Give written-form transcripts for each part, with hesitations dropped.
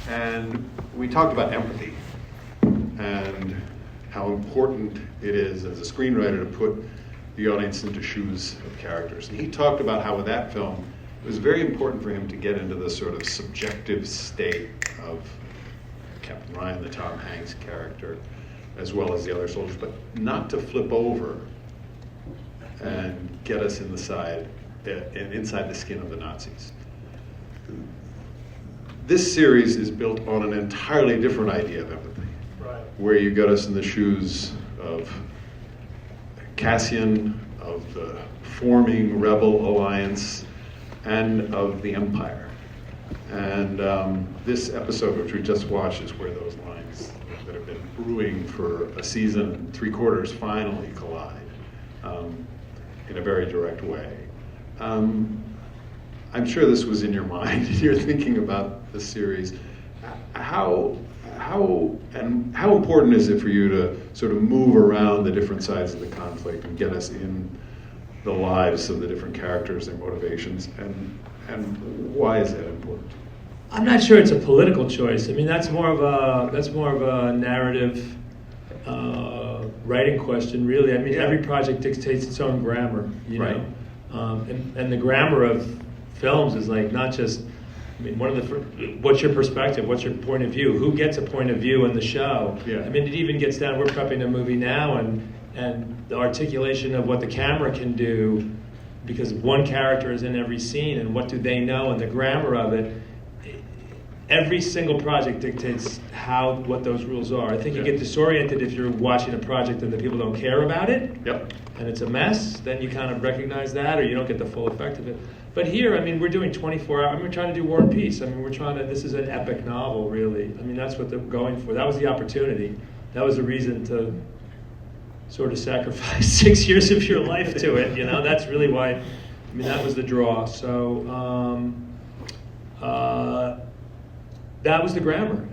And we talked about empathy and how important it is as a screenwriter to put the audience into shoes of characters. And he talked about how with that film, it was very important for him to get into the sort of subjective state of Captain Ryan, the Tom Hanks character, as well as the other soldiers, but not to flip over and get us in the side and inside the skin of the Nazis. This series is built on an entirely different idea of empathy, right, where you get us in the shoes of Cassian, of the forming rebel alliance, and of the Empire. And this episode, which we just watched, is where those lines that have been brewing for a season and 3/4 finally collide in a very direct way. I'm sure this was in your mind. You're thinking about the series. How important is it for you to sort of move around the different sides of the conflict and get us in the lives of the different characters, their motivations, and why is that important? I'm not sure it's a political choice. I mean, that's more of a narrative writing question, really. I mean, every project dictates its own grammar, you know. And the grammar of films is like not just. I mean, what's your perspective? What's your point of view? Who gets a point of view in the show? Yeah. I mean, it even gets down. We're prepping a movie now, and the articulation of what the camera can do, because one character is in every scene, and what do they know, and the grammar of it. Every single project dictates what those rules are. I think you get disoriented if you're watching a project and the people don't care about it, and it's a mess. Then you kind of recognize that, or you don't get the full effect of it. But here, I mean, we're doing 24 hours. I mean, we're trying to do War and Peace. I mean, this is an epic novel, really. I mean, that's what they're going for. That was the opportunity. That was the reason to sort of sacrifice 6 years of your life to it. You know, that's really why. I mean, that was the draw. So that was the grammar.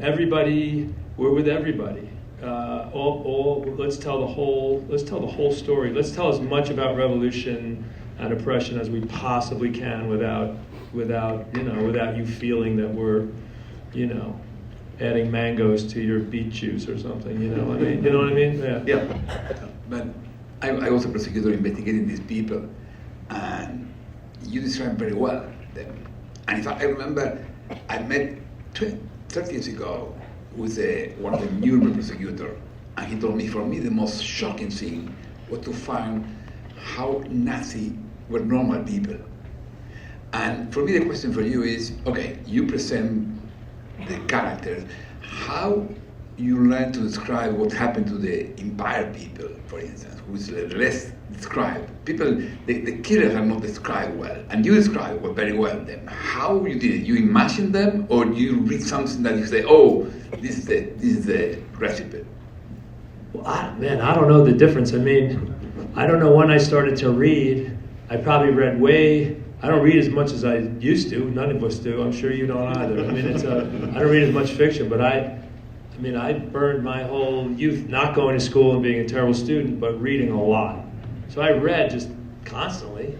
We're with everybody. Let's tell the whole story. Let's tell as much about revolution and oppression as we possibly can without you feeling that we're, adding mangoes to your beet juice or something. You know what I mean? Yeah. But I was a prosecutor investigating these people, and you described very well them. And if I remember, I met 30 years ago with one of the Nuremberg prosecutors, and he told me, for me, the most shocking thing was to find how Nazi were normal people. And for me, the question for you is, okay, you present the characters, how you learn to describe what happened to the Empire people, for instance, who is less described. People, the killers are not described well, and you describe very well them. How you did it? You imagine them, or you read something that you say, oh, this is the recipe? Well, I don't know the difference. I mean, I don't know when I started to read. I probably read I don't read as much as I used to. None of us do. I'm sure you don't either. I mean, I don't read as much fiction, but I burned my whole youth not going to school and being a terrible student, but reading a lot. So I read just constantly.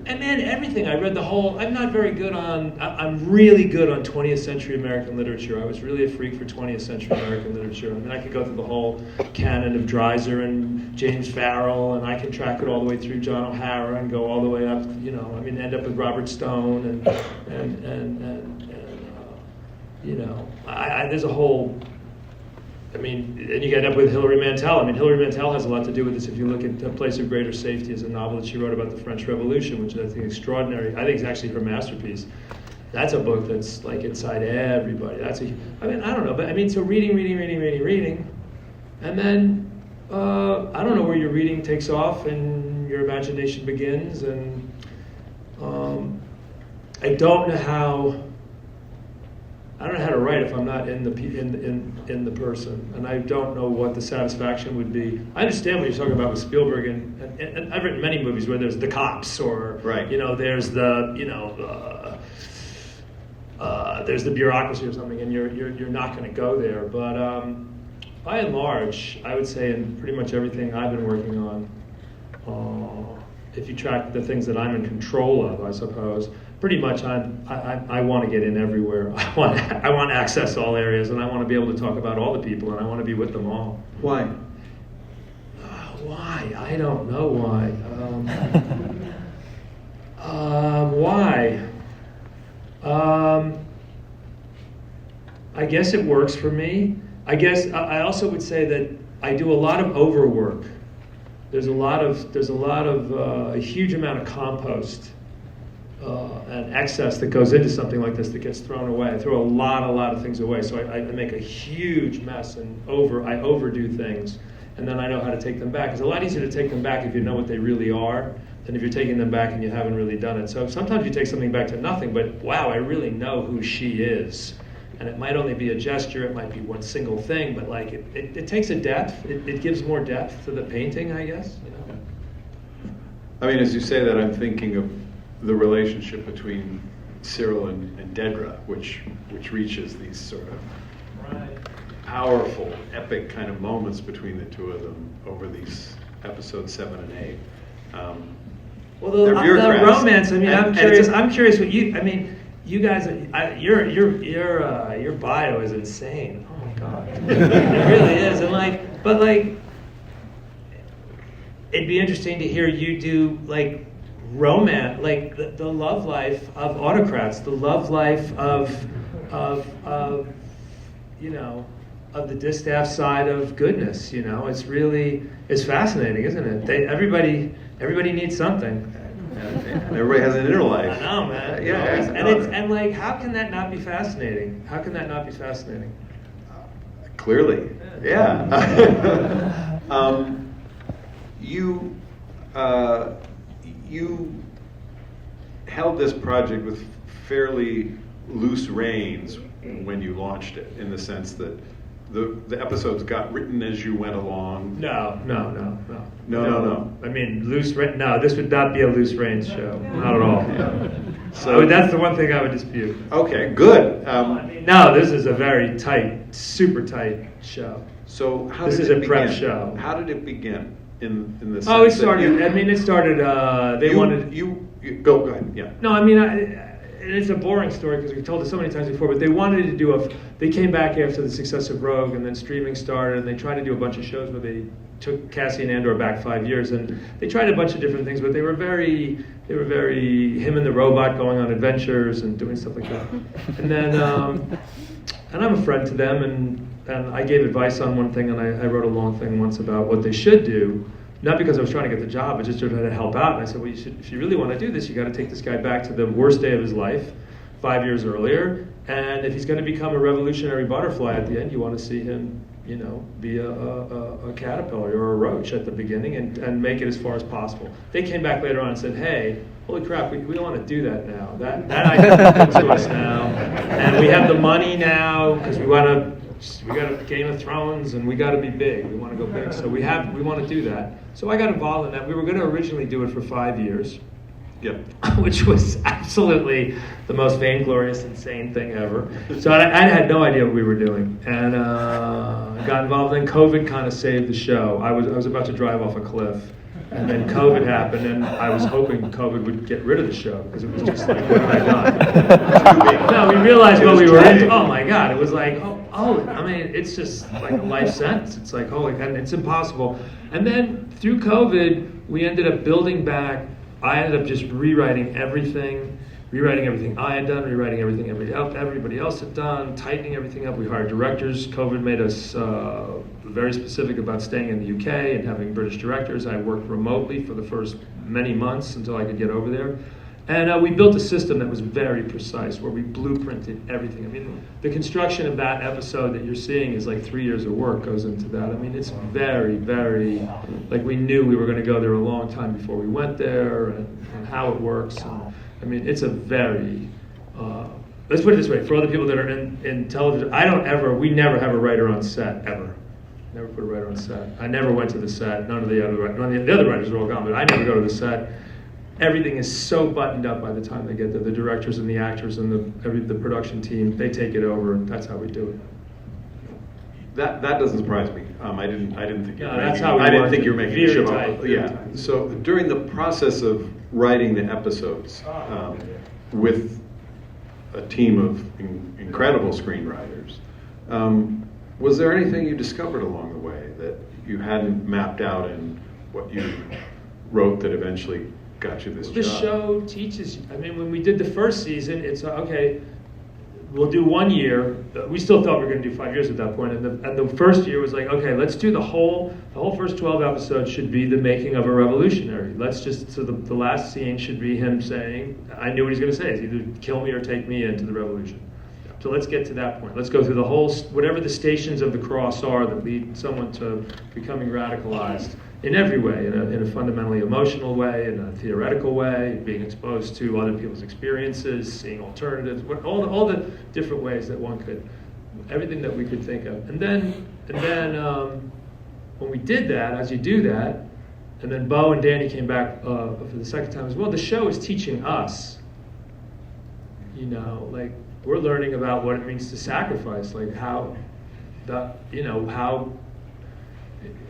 And then everything. I read the whole. I'm really good on 20th century American literature. I was really a freak for 20th century American literature. I mean, I could go through the whole canon of Dreiser and James Farrell, and I can track it all the way through John O'Hara and go all the way up, end up with Robert Stone there's a whole. I mean, and you get up with Hilary Mantel. I mean, Hilary Mantel has a lot to do with this. If you look at A Place of Greater Safety as a novel that she wrote about the French Revolution, which is, I think, extraordinary. I think it's actually her masterpiece. That's a book that's like inside everybody. I don't know, but so reading, and then I don't know where your reading takes off and your imagination begins, and I don't know how to write if I'm not in the person, and I don't know what the satisfaction would be. I understand what you're talking about with Spielberg, and I've written many movies where there's the cops, or there's there's the bureaucracy or something, and you're not going to go there. But by and large, I would say in pretty much everything I've been working on, if you track the things that I'm in control of, I suppose. pretty much I want to get in everywhere. I want access to all areas, and I want to be able to talk about all the people, and I want to be with them all. Why? Why? I don't know why. Why? I guess it works for me. I guess I also would say that I do a lot of overwork. There's a huge amount of compost and excess that goes into something like this that gets thrown away. I throw a lot of things away. So I make a huge mess and I overdo things, and then I know how to take them back. It's a lot easier to take them back if you know what they really are than if you're taking them back and you haven't really done it. So sometimes you take something back to nothing, but wow, I really know who she is. And it might only be a gesture, it might be one single thing, but like it takes a depth. It gives more depth to the painting, I guess. You know? I mean, as you say that, I'm thinking of the relationship between Cyril and Dedra, which reaches these sort of powerful, epic kind of moments between the two of them over these episodes 7 and 8. Well, the romance. I mean, I'm curious what you. I mean, you guys. Your bio is insane. Oh my god, it really is. And but it'd be interesting to hear you do romance, the love life of autocrats, the love life of the distaff side of goodness. It's fascinating, isn't it? Everybody needs something. And everybody has an inner life. I know, man. Yeah. And how can that not be fascinating? How can that not be fascinating? Clearly, yeah. You held this project with fairly loose reins when you launched it, in the sense that the episodes got written as you went along. No. No. I mean, no, this would not be a loose reins show. Not at all. So that's the one thing I would dispute. Okay, good. No, this is a very tight, super tight show. So this is a prep show. How did it begin? In the sense it started. They wanted. You go ahead. Yeah. No, I mean, it's a boring story because we've told it so many times before. But they wanted to do They came back after the success of Rogue, and then streaming started, and they tried to do a bunch of shows where they took Cassie and Andor back 5 years, and they tried a bunch of different things, but they were very him and the robot going on adventures and doing stuff like that. And then, and I'm a friend to them, and I gave advice on one thing, and I wrote a long thing once about what they should do. Not because I was trying to get the job, but just to try to help out. And I said, well, if you really want to do this, you got to take this guy back to the worst day of his life, 5 years earlier. And if he's going to become a revolutionary butterfly at the end, you want to see him, be a caterpillar or a roach at the beginning and make it as far as possible. They came back later on and said, hey, holy crap, we don't want to do that now. That idea comes to us now. And we have the money now because we got a Game of Thrones and we got to be big. We want to go big. So we want to do that. So I got involved in that. We were going to originally do it for 5 years. Yep. Which was absolutely the most vainglorious, insane thing ever. So I had no idea what we were doing. And I got involved. Then COVID kind of saved the show. I was about to drive off a cliff. And then COVID happened, and I was hoping COVID would get rid of the show, because it was just like, what have I done? No, we realized what we were into. Oh my God, it was like, I mean, it's just like a life sentence. It's like, and it's impossible. And then through COVID, we ended up building back. I ended up just rewriting everything I had done, rewriting everything everybody else had done, tightening everything up. We hired directors. COVID made us very specific about staying in the UK and having British directors. I worked remotely for the first many months until I could get over there. And we built a system that was very precise, where we blueprinted everything. I mean, the construction of that episode that you're seeing is like 3 years of work goes into that. I mean, it's very, very, we knew we were going to go there a long time before we went there, and how it works. And, I mean, it's a very, let's put it this way, for other people that are in television, we never have a writer on set, ever. Never put a writer on set. I never went to the set. None of the other writers are all gone, but I never go to the set. Everything is so buttoned up by the time they get there. The directors and the actors and the production team, they take it over, and that's how we do it. That doesn't surprise me. I didn't think you were making a show up. Yeah. So during the process of writing the episodes, with a team of incredible screenwriters. Was there anything you discovered along the way that you hadn't mapped out in what you wrote that eventually got you this job? The show teaches you. I mean, when we did the first season, it's okay, we'll do 1 year. We still thought we were going to do 5 years at that point. And the first year was like, okay, let's do the whole first 12 episodes should be the making of a revolutionary. So the last scene should be him saying, I knew what he's going to say. It's either kill me or take me into the revolution. So let's get to that point. Let's go through the whole, whatever the stations of the cross are that lead someone to becoming radicalized in every way, in a fundamentally emotional way, in a theoretical way, being exposed to other people's experiences, seeing alternatives, all the different ways that one could, everything that we could think of. And then when we did that, as you do that, and then Bo and Danny came back for the second time as well, the show is teaching us, like, we're learning about what it means to sacrifice, like how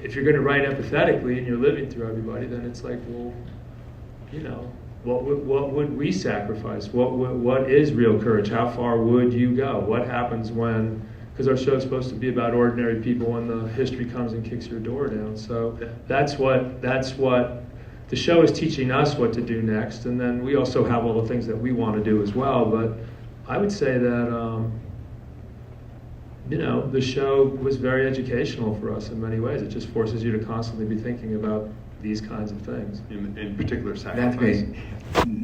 if you're going to write empathetically and you're living through everybody, then it's like, well, what would we sacrifice? What is real courage? How far would you go? What happens when, because our show is supposed to be about ordinary people when the history comes and kicks your door down. So that's what the show is teaching us what to do next, and then we also have all the things that we want to do as well. But I would say that the show was very educational for us in many ways. It just forces you to constantly be thinking about these kinds of things. In particular, That sacrifice. way,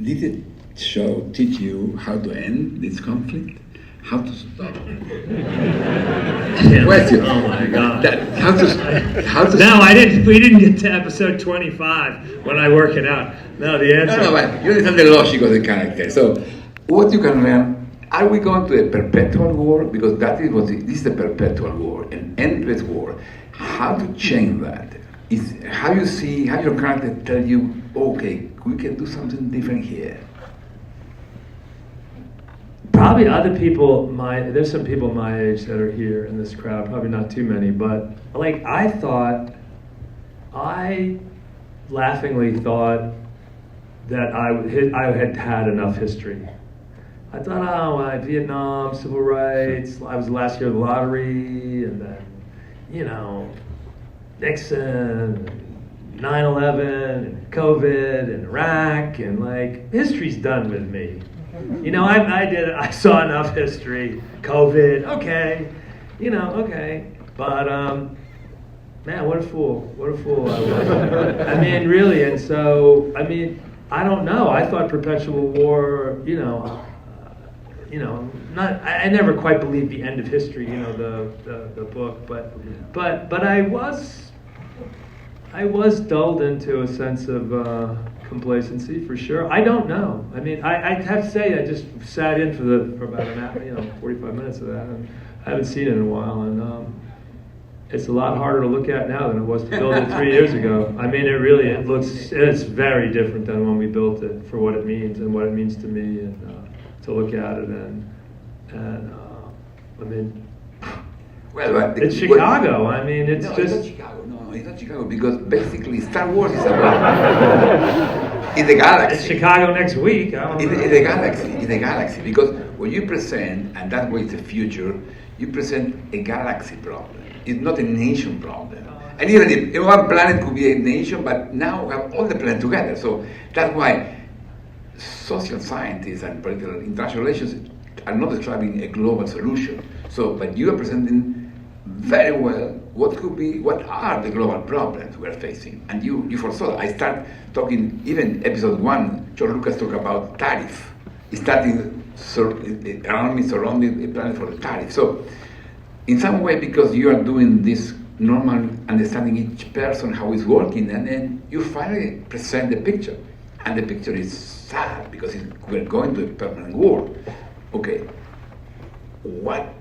did the show teach you how to end this conflict? How to stop? Question. Oh my God. How to No, we didn't get to episode 25 when I work it out. No, the answer. No, but you understand the logic of the character. So, what you can learn, are we going to a perpetual war? Because this is a perpetual war, an endless war. How to change that? Is how your character tell you, okay, we can do something different here. Probably other people, there's some people my age that are here in this crowd, probably not too many, but like I laughingly thought that I had enough history. I thought, Vietnam, civil rights, I was the last year of the lottery, and then, Nixon, 9/11, and COVID, and Iraq, and like, history's done with me. I saw enough history, COVID, okay, okay. But, man, what a fool I was. I mean, really, and so, I don't know. I thought perpetual war, I never quite believed the end of history, the book, but I was dulled into a sense of complacency for sure. I don't know. I have to say I just sat in for about an hour, 45 minutes of that, and I haven't seen it in a while, and it's a lot harder to look at now than it was to build it 3 years ago. It's very different than when we built it for what it means and what it means to me, and to look at it Well, but it's Chicago. It's not Chicago. No, it's not Chicago because basically Star Wars is about in the galaxy. It's Chicago next week. I don't know. In the galaxy, because when you present, and that way it's the future, you present a galaxy problem. It's not a nation problem. And even if one planet could be a nation, but now we have all the planets together. So that's why social scientists and political international relations are not describing a global solution. So, but you are presenting very well what are the global problems we are facing. And you foresaw that. I start talking, even episode 1, George Lucas talked about tariff. Starting around me surrounding a planet for the tariff. So, in some way, because you are doing this normal understanding each person, how it's working, and then you finally present the picture. And the picture is sad because we're going to a permanent war. Okay, what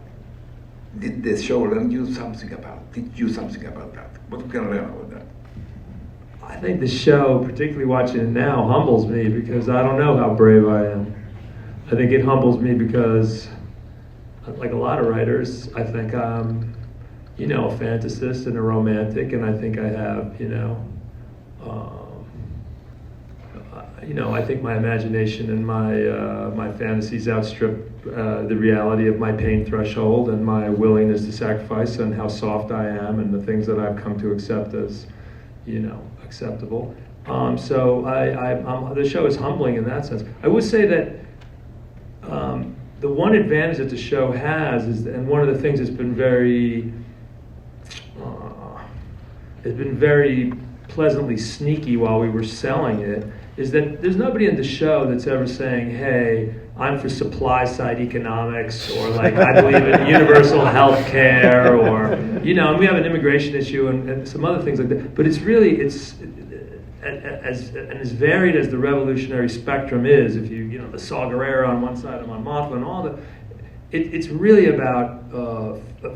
did the show learn you something about? Teach you something about that? What can you learn about that? I think the show, particularly watching it now, humbles me because I don't know how brave I am. I think it humbles me because, like a lot of writers, I think I'm, a fantasist and a romantic, and I think I have, I think my imagination and my fantasies outstrip the reality of my pain threshold and my willingness to sacrifice and how soft I am and the things that I've come to accept as, acceptable. So the show is humbling in that sense. I would say that the one advantage that the show has is, and one of the things that's been very pleasantly sneaky while we were selling it, is that there's nobody in the show that's ever saying, hey, I'm for supply side economics, or like I believe in universal health care, or, and we have an immigration issue and some other things like that. But it's as varied as the revolutionary spectrum is, if the Saw Gerrera on one side, I'm on Mothma, and all it's really about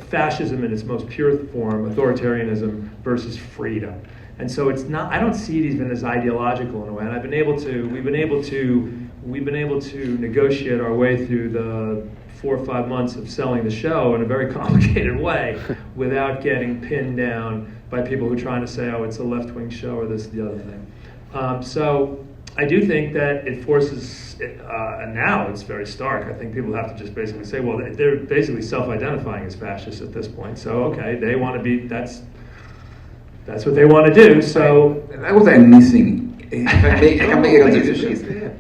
fascism in its most pure form, authoritarianism versus freedom. And so it's not. I don't see it even as ideological in a way. And we've been able to negotiate our way through the 4 or 5 months of selling the show in a very complicated way, without getting pinned down by people who are trying to say, oh, it's a left-wing show or this, the other thing. So I do think that it forces, and now it's very stark. I think people have to just basically say, well, they're basically self-identifying as fascists at this point. So okay, they want to be. That's what they want to do. So that was I'm missing. If I can make a contribution.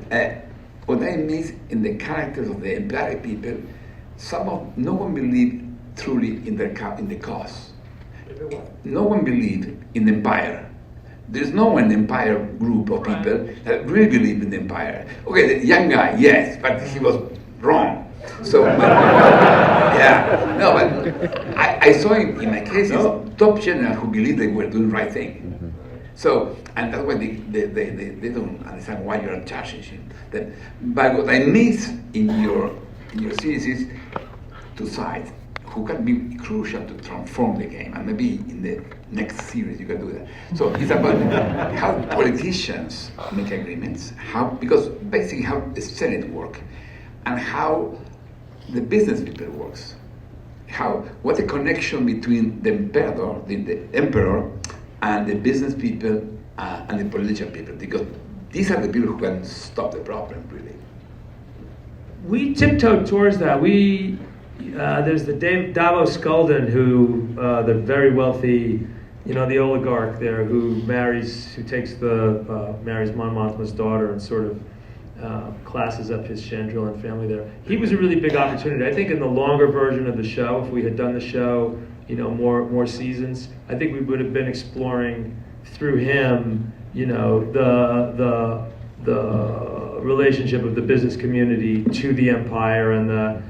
What I miss in the characters of the empire people, no one believed truly in the cause. No one believed in the empire. There's no one empire group of people that really believe in the empire. Okay, the young guy, yes, but he was wrong. So, but I saw in my cases top generals who believed they were doing the right thing. So, and that's why they don't understand why you're charging them. But what I miss in your series is two sides who can be crucial to transform the game, and maybe in the next series you can do that. So it's about how politicians make agreements, because basically how the Senate works, and how the business people works. What's the connection between the emperor and the business people and the political people, because these are the people who can stop the problem, really. We tiptoed towards that. There's the Davos Skulden, who the very wealthy, the oligarch there, who marries Mon Mothma's daughter and sort of classes up his Chandrilan family there. He was a really big opportunity. I think in the longer version of the show, if we had done the show, more seasons, I think we would have been exploring through him, the relationship of the business community to the empire, and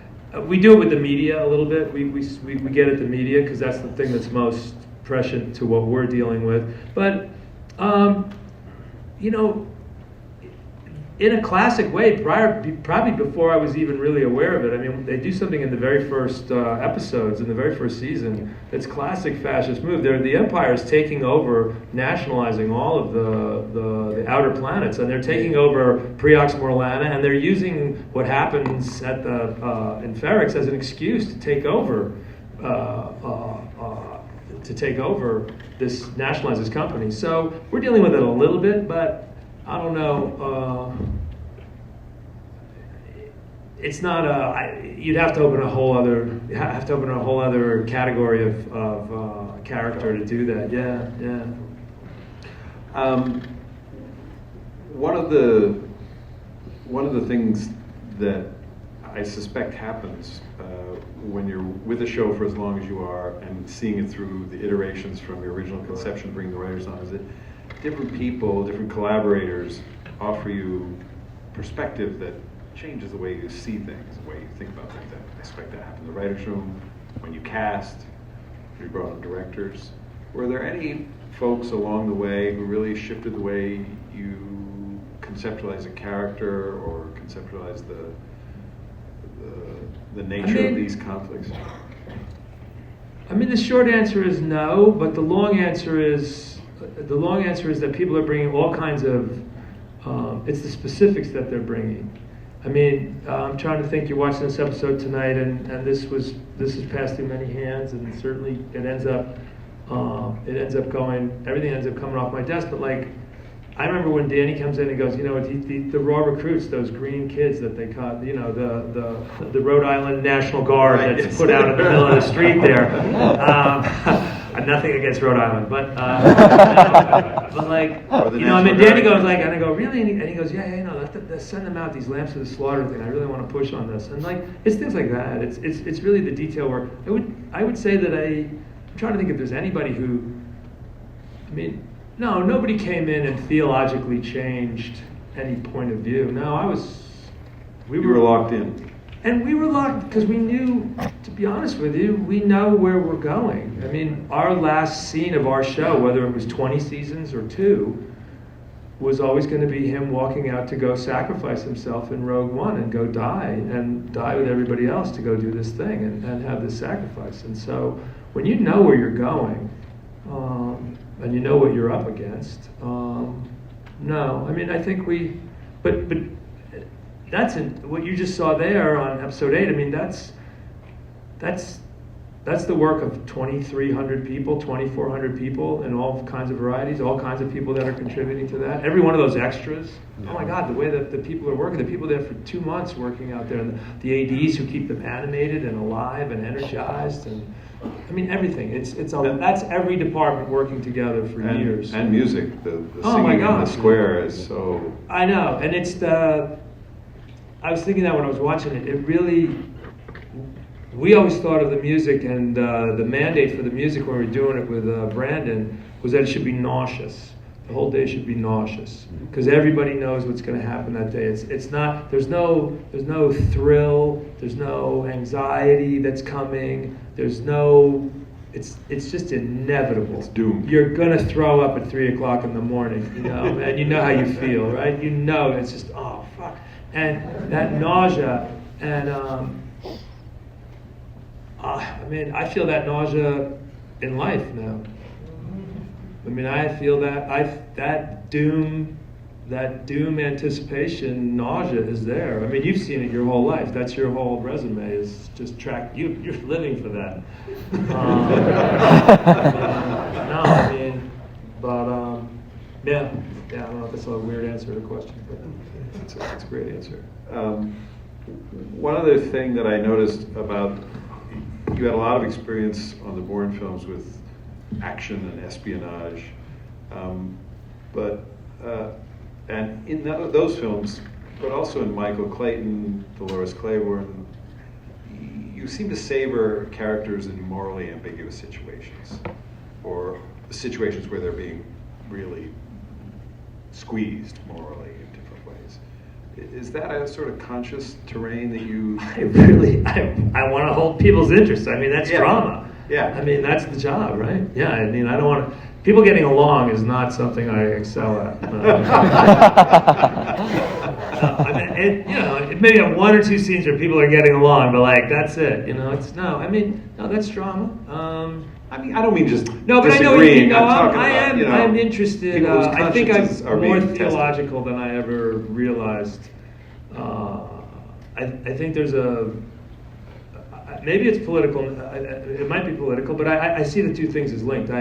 we do it with the media a little bit. We get at the media because that's the thing that's most prescient to what we're dealing with. But in a classic way, probably before I was even really aware of it. I mean, they do something in the very first episodes, in the very first season, that's classic fascist move. The Empire is taking over, nationalizing all of the outer planets, and they're taking over Preox Morlana, and they're using what happens at in Ferrix as an excuse to take over nationalize this company. So we're dealing with it a little bit, but I don't know. It's not you'd have to open a whole other category of character to do that. Yeah. One of the things that I suspect happens when you're with a show for as long as you are and seeing it through the iterations from your original conception, bringing the writers on, is that different people, different collaborators offer you perspective that changes the way you see things, the way you think about things. I expect that to happen in the writer's room, when you cast, when you brought on directors. Were there any folks along the way who really shifted the way you conceptualize a character or conceptualize the nature of these conflicts? I mean, the short answer is no, but the long answer is that people are bringing all kinds of. It's the specifics that they're bringing. I mean, I'm trying to think. You're watching this episode tonight, and this has passed through many hands, and certainly it ends up going. Everything ends up coming off my desk, but like, I remember when Danny comes in and goes, you know, the raw recruits, those green kids that they caught, you know, the Rhode Island National Guard that's put out in the middle of the street there. Nothing against Rhode Island, but like, you know, I mean, Danny goes like, and I go, really? And he goes, yeah, you know, let's send them out, these lamps of the slaughter thing. I really want to push on this, and like, it's things like that. It's really the detail work. I would say that I'm trying to think if there's anybody who, I mean, no, nobody came in and theologically changed any point of view. No, we were locked in. And we were locked because we knew, to be honest with you, we know where we're going. I mean, our last scene of our show, whether it was 20 seasons or 2, was always going to be him walking out to go sacrifice himself in Rogue One and go die with everybody else to go do this thing and have this sacrifice. And so when you know where you're going, and you know what you're up against, no, I mean, I think but that's what you just saw there on episode 8. I mean, that's the work of 2,300 people, 2,400 people in all kinds of varieties, all kinds of people that are contributing to that. Every one of those extras. Yeah. Oh my God, the way that the people are working, the people there for 2 months working out there, and the ADs who keep them animated and alive and energized, and I mean everything. That's every department working together for years. And music, the oh singing my God. in the square is so. I know, and I was thinking that when I was watching it. It really, we always thought of the music and the mandate for the music when we were doing it with Brandon was that it should be nauseous. The whole day should be nauseous because everybody knows what's going to happen that day. It's not. There's no thrill. There's no anxiety that's coming. There's no. It's just inevitable. It's doomed. You're gonna throw up at 3:00 in the morning, you know, and you know how you feel, right? You know, it's just oh fuck, and that nausea, and I mean, I feel that nausea in life now. I mean, I feel that doom anticipation nausea is there. I mean, you've seen it your whole life. That's your whole resume is just you're living for that. No, I mean, but yeah, I don't know if that's a weird answer to the question, but it's a great answer. One other thing that I noticed about you had a lot of experience on the Bourne films with action and espionage, and in those films, but also in Michael Clayton, Dolores Claiborne, you seem to savor characters in morally ambiguous situations, or situations where they're being really squeezed morally in different ways. Is that a sort of conscious terrain that you... I want to hold people's interest. I mean, that's drama. Yeah. I mean, that's the job, right? Yeah, I mean, I don't want to... People getting along is not something I excel at. I mean, it may have 1 or 2 scenes where people are getting along, but like, that's it. You know, that's drama. I mean, I don't mean just no, but disagreeing. I know, I'm interested. I think I'm more theological tested. than I ever realized. I think there's maybe it's political. It might be political, but I see the two things as linked.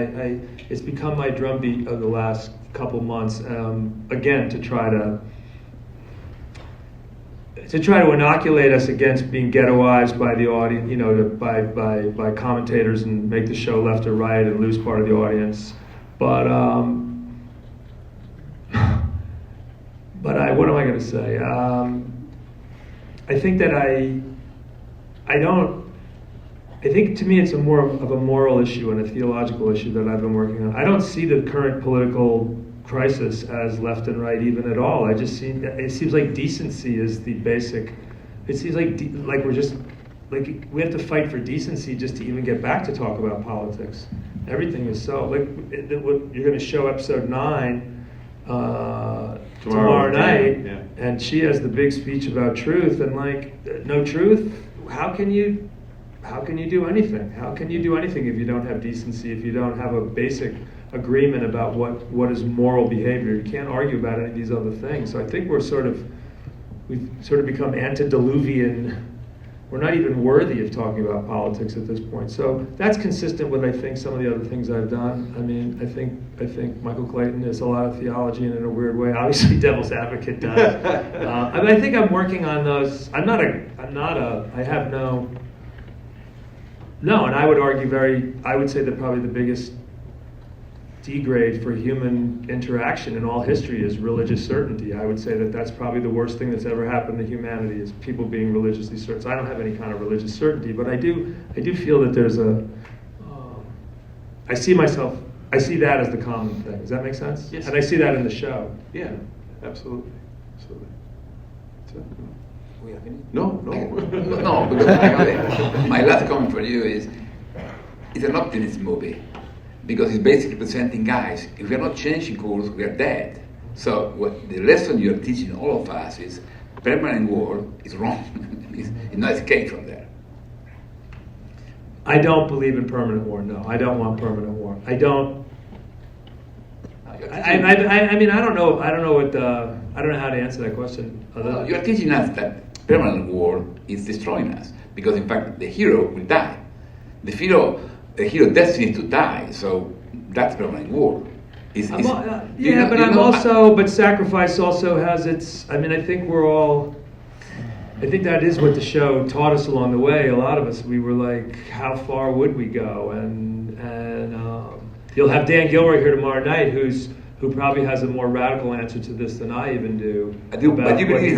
It's become my drumbeat of the last couple months. Again, to try to inoculate us against being ghettoized by the audience, you know, by commentators and make the show left or right and lose part of the audience. But what am I going to say? I think that I think to me it's more of a moral issue and a theological issue that I've been working on. I don't see the current political crisis as left and right even at all. It seems like decency is the basic. It seems like we're just like we have to fight for decency just to even get back to talk about politics. Everything is so like what you're going to show episode 9 tomorrow night, yeah. And she has the big speech about truth and like no truth. How can you do anything? How can you do anything if you don't have decency? If you don't have a basic agreement about what is moral behavior? You can't argue about any of these other things. So I think we've sort of become antediluvian we're not even worthy of talking about politics at this point. So that's consistent with, I think, some of the other things I've done. I mean, I think Michael Clayton is a lot of theology and in a weird way. Obviously, Devil's Advocate does. I think I'm working on those. I have no, and I would argue I would say that probably the biggest degrade for human interaction in all history is religious certainty. I would say that that's probably the worst thing that's ever happened to humanity, is people being religiously certain. So I don't have any kind of religious certainty, but I do feel that there's I see that as the common thing. Does that make sense? Yes. And I see that in the show. Yeah, absolutely. Absolutely. We have any? No. No, because my last comment for you is, it's an optimist movie. Because it's basically presenting, guys, if we're not changing course, we are dead. So what the lesson you're teaching all of us is permanent war is wrong. It's not escape from there. I don't believe in permanent war. No, I don't want permanent war. I don't. I mean, I don't know what I don't know how to answer that question. You're teaching us that permanent war is destroying us, because in fact the hero will die. The hero destined to die, so that's permanent war. But sacrifice also has its. I mean, I think that is what the show taught us along the way. A lot of us, we were like, how far would we go? And you'll have Dan Gilroy here tomorrow night, who probably has a more radical answer to this than I even do. But you believe if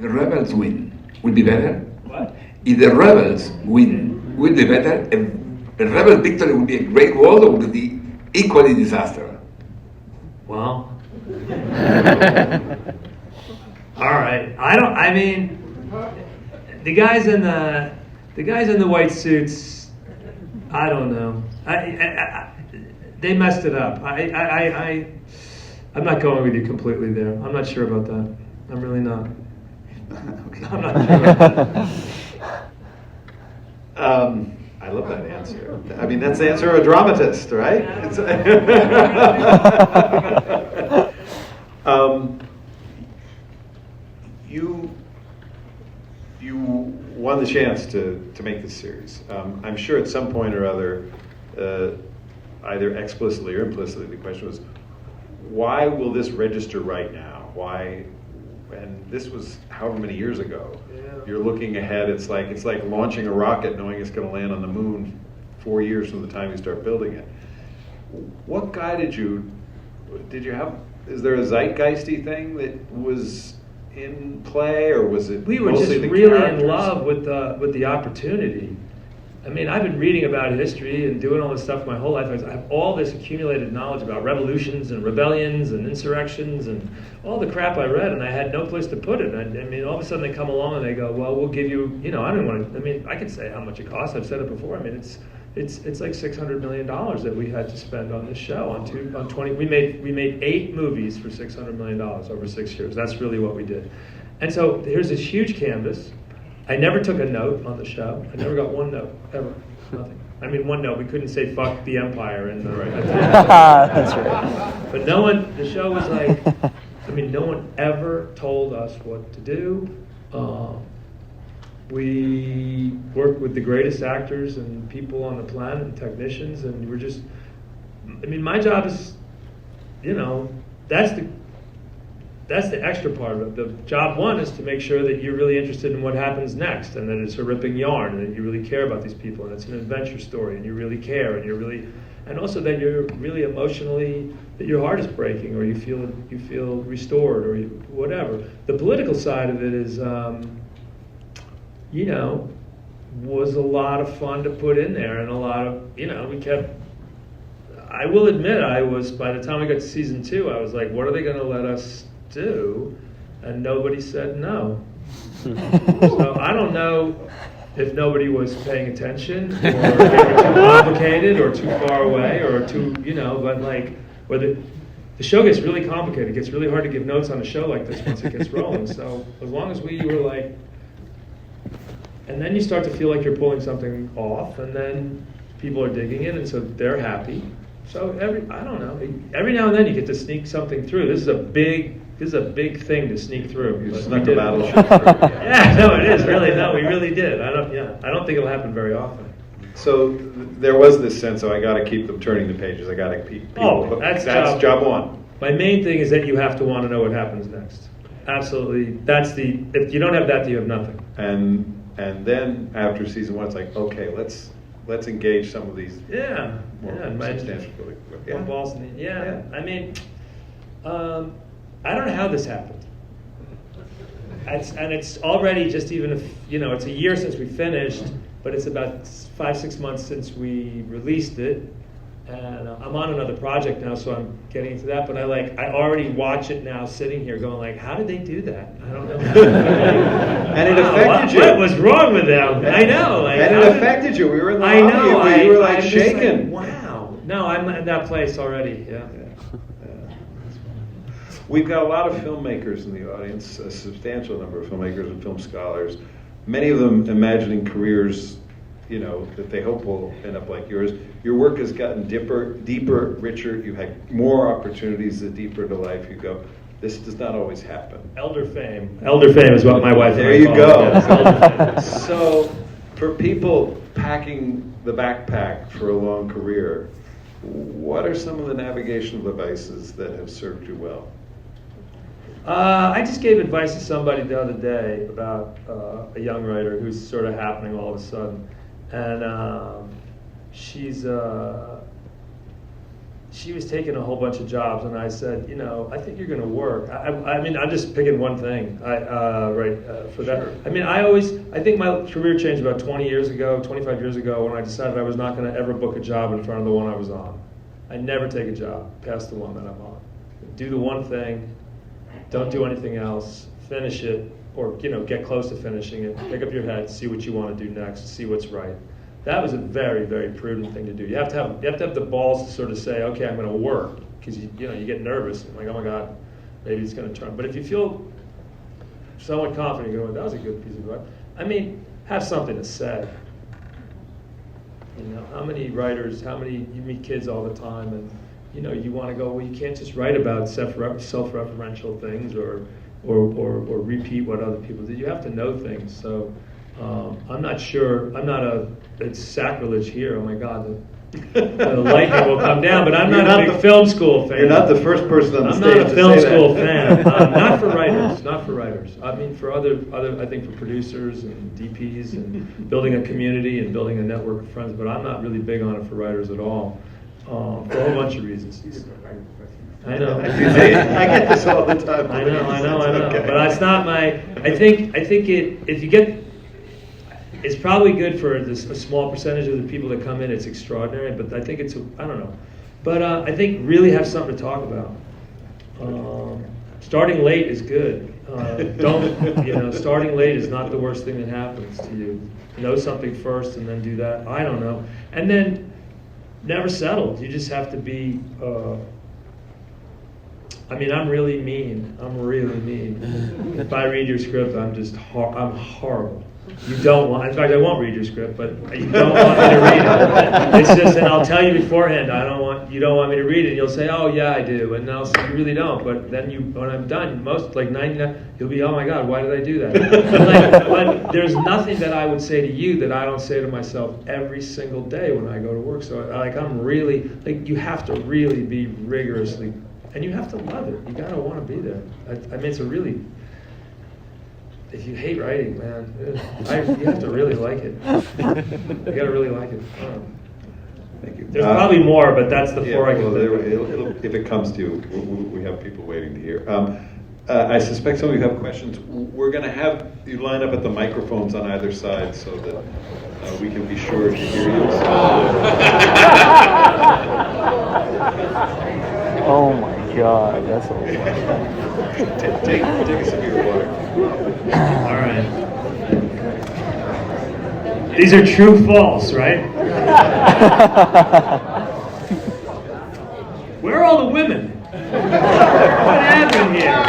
the rebels win, will be better? What? If the rebels win, will be better? The rebel victory would be a great world, or would be equally disaster? Well, all right. I mean, the guys in the white suits, I don't know. They messed it up. I'm not going with you completely there. I'm not sure about that. I'm really not. Okay. I'm not sure about that. I love that answer. I mean, that's the answer of a dramatist, right? You won the chance to make this series. I'm sure at some point or other, either explicitly or implicitly, the question was, why will this register right now? Why? And this was however many years ago. Yeah. You're looking ahead. It's like launching a rocket, knowing it's going to land on the moon 4 years from the time you start building it. What guided you? Did you have? Is there a zeitgeisty thing that was in play, or was it? We were just really in love with the opportunity. I mean, I've been reading about history and doing all this stuff my whole life. I have all this accumulated knowledge about revolutions and rebellions and insurrections and all the crap I read, and I had no place to put it. I mean, all of a sudden they come along and they go, well, we'll give you, I don't want to, I mean, I could say how much it costs. I've said it before. I mean, it's like $600 million that we had to spend on this show, on 20. We made 8 movies for $600 million over 6 years. That's really what we did. And so here's this huge canvas. I never took a note on the show. I never got one note, ever. Nothing. I mean, one note. We couldn't say "fuck the empire" in the right. That's right. But the show was like, I mean, no one ever told us what to do. We worked with the greatest actors and people on the planet, and technicians, and we're just. I mean, my job is, that's the extra part of it. The job one is to make sure that you're really interested in what happens next, and that it's a ripping yarn, and that you really care about these people, and it's an adventure story, and you really care, and also that you're really emotionally, that your heart is breaking, or you feel restored, or whatever. The political side of it is, was a lot of fun to put in there, and a lot of, we kept. I will admit, by the time we got to season 2, I was like, what are they going to let us do? And nobody said no. So I don't know if nobody was paying attention, or they were too complicated, or too far away, or too, but like, whether the show gets really complicated, it gets really hard to give notes on a show like this once it gets rolling. So as long as we were like, and then you start to feel like you're pulling something off, and then people are digging it, and so they're happy. So every now and then you get to sneak something through. This is a big This is a big thing to sneak through. You but snuck we a did it. battleship through. Yeah, no, it is really. No, we really did. I don't think it'll happen very often. So there was this sense, I got to keep them turning the pages. I got to keep people hooked. That's job one. My main thing is that you have to want to know what happens next. Absolutely. If you don't have that, you have nothing. And then after season one, it's like, okay, let's engage some of these more substantial. More balls in the, yeah. I mean, I don't know how this happened. And it's already just even if, it's a year since we finished, but it's about 5-6 months since we released it. And I'm on another project now, so I'm getting into that. But I already watch it now, sitting here, going like, "How did they do that? I don't know." And it affected you. What was wrong with them? I know. And it affected you. We were in the lobby. You were like shaking. Wow. No, I'm in that place already. Yeah. We've got a lot of filmmakers in the audience, a substantial number of filmmakers and film scholars. Many of them imagining careers, that they hope will end up like yours. Your work has gotten deeper, richer. You had more opportunities the deeper into life you go. This does not always happen. Elder fame. Elder fame is what my wife and There I you call go. it. Yes, elder fame. So, for people packing the backpack for a long career, what are some of the navigational devices that have served you well? I just gave advice to somebody the other day about a young writer who's sort of happening all of a sudden, and she was taking a whole bunch of jobs, and I said, I think you're going to work. I mean, I'm just picking one thing, for that. Sure. I mean, I think my career changed about 25 years ago, when I decided I was not going to ever book a job in front of the one I was on. I never take a job past the one that I'm on. Do the one thing. Don't do anything else. Finish it, or get close to finishing it. Pick up your head, see what you want to do next, see what's right. That was a very, very prudent thing to do. You have to have the balls to sort of say, okay, I'm going to work, because you get nervous. I'm like, oh my God, maybe it's going to turn. But if you feel somewhat confident, you go, that was a good piece of advice. I mean, have something to say. How many writers? You meet kids all the time, and you want to go, well, you can't just write about self-referential things or repeat what other people did. You have to know things. So I'm not sure. It's sacrilege here. Oh my God, the lightning will come down. But I'm not a big film school fan. You're not the first person on the stage I'm not a film school that. fan. Not for writers. Not for writers. I mean, for other. I think for producers and DPs and building a community and building a network of friends. But I'm not really big on it for writers at all. For a whole bunch of reasons. I know. I get this all the time. I know. Okay. But it's not my. I think if you get, it's probably good for a small percentage of the people that come in. It's extraordinary, but I think I don't know. But I think really have something to talk about. Starting late is good. Starting late is not the worst thing that happens to you. Know something first and then do that. I don't know, and then. Never settled. You just have to be. I'm really mean. If I read your script, I'm horrible. You don't want. In fact, I won't read your script, but you don't want me to read it. It's just, and I'll tell you beforehand. You don't want me to read it. And you'll say, "Oh yeah, I do," and I'll say, "You really don't." But then when I'm done, 99, you'll be, "Oh my God, why did I do that?" But there's nothing that I would say to you that I don't say to myself every single day when I go to work. So I'm really you have to really be rigorously, and you have to love it. You gotta want to be there. It's a really. If you hate writing, man, you have to really like it. You gotta really like it. Thank you. There's probably more, but that's the four I can think of. If it comes to you, we have people waiting to hear. I suspect some of you have questions. We're going to have you line up at the microphones on either side so that we can be sure to hear you. Oh my God, that's a Take a sip of your water. All right. These are true false, right? Where are all the women? What happened here?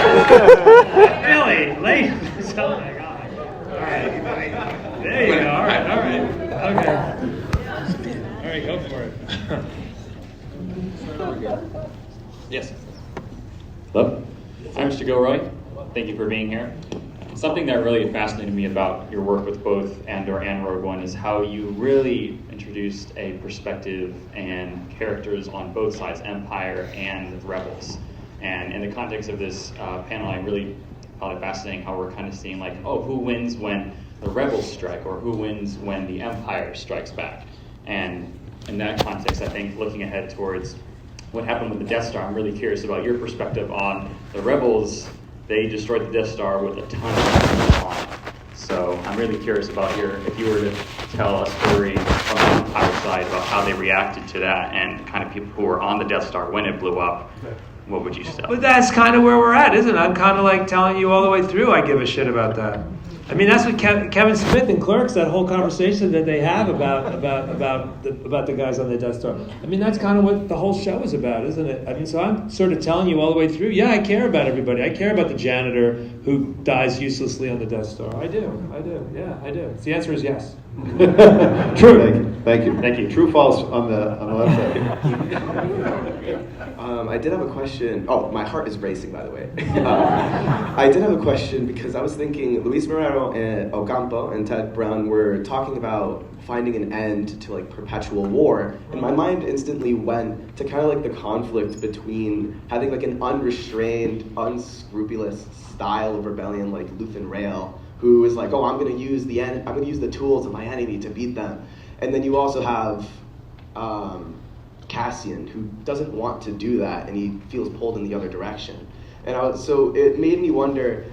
Really? Ladies? Oh my God. All right. There you go. All right. Okay. All right, go for it. Yes. Hello? I'm Mr. Gilroy. Thank you for being here. Something that really fascinated me about your work with both Andor and Rogue One is how you really introduced a perspective and characters on both sides, Empire and Rebels. And in the context of this panel, I really found it fascinating how we're kind of seeing like, oh, who wins when the Rebels strike, or who wins when the Empire strikes back? And in that context, I think looking ahead towards what happened with the Death Star, I'm really curious about your perspective on the Rebels. They destroyed the Death Star with a ton of weapons on it. So I'm really curious about if you were to tell a story from the Empire side about how they reacted to that, and kind of people who were on the Death Star when it blew up, what would you say? But that's kind of where we're at, isn't it? I'm kind of like telling you all the way through I give a shit about that. I mean, that's what Kevin Smith and Clerks, that whole conversation that they have about the guys on the Death Star. I mean, that's kind of what the whole show is about, isn't it? I mean, so I'm sort of telling you all the way through, yeah, I care about everybody. I care about the janitor who dies uselessly on the Death Star. I do. Yeah, I do. The answer is yes. True. Thank you. True, false on the left side. I did have a question. Oh, my heart is racing, by the way. I did have a question because I was thinking Luis Moreno Ocampo and Ted Braun were talking about finding an end to like perpetual war, and my mind instantly went to kind of like the conflict between having like an unrestrained, unscrupulous style of rebellion like Luthen Rael, who is like, oh, I'm going to use the tools of my enemy to beat them, and then you also have Cassian, who doesn't want to do that, and he feels pulled in the other direction. And so it made me wonder,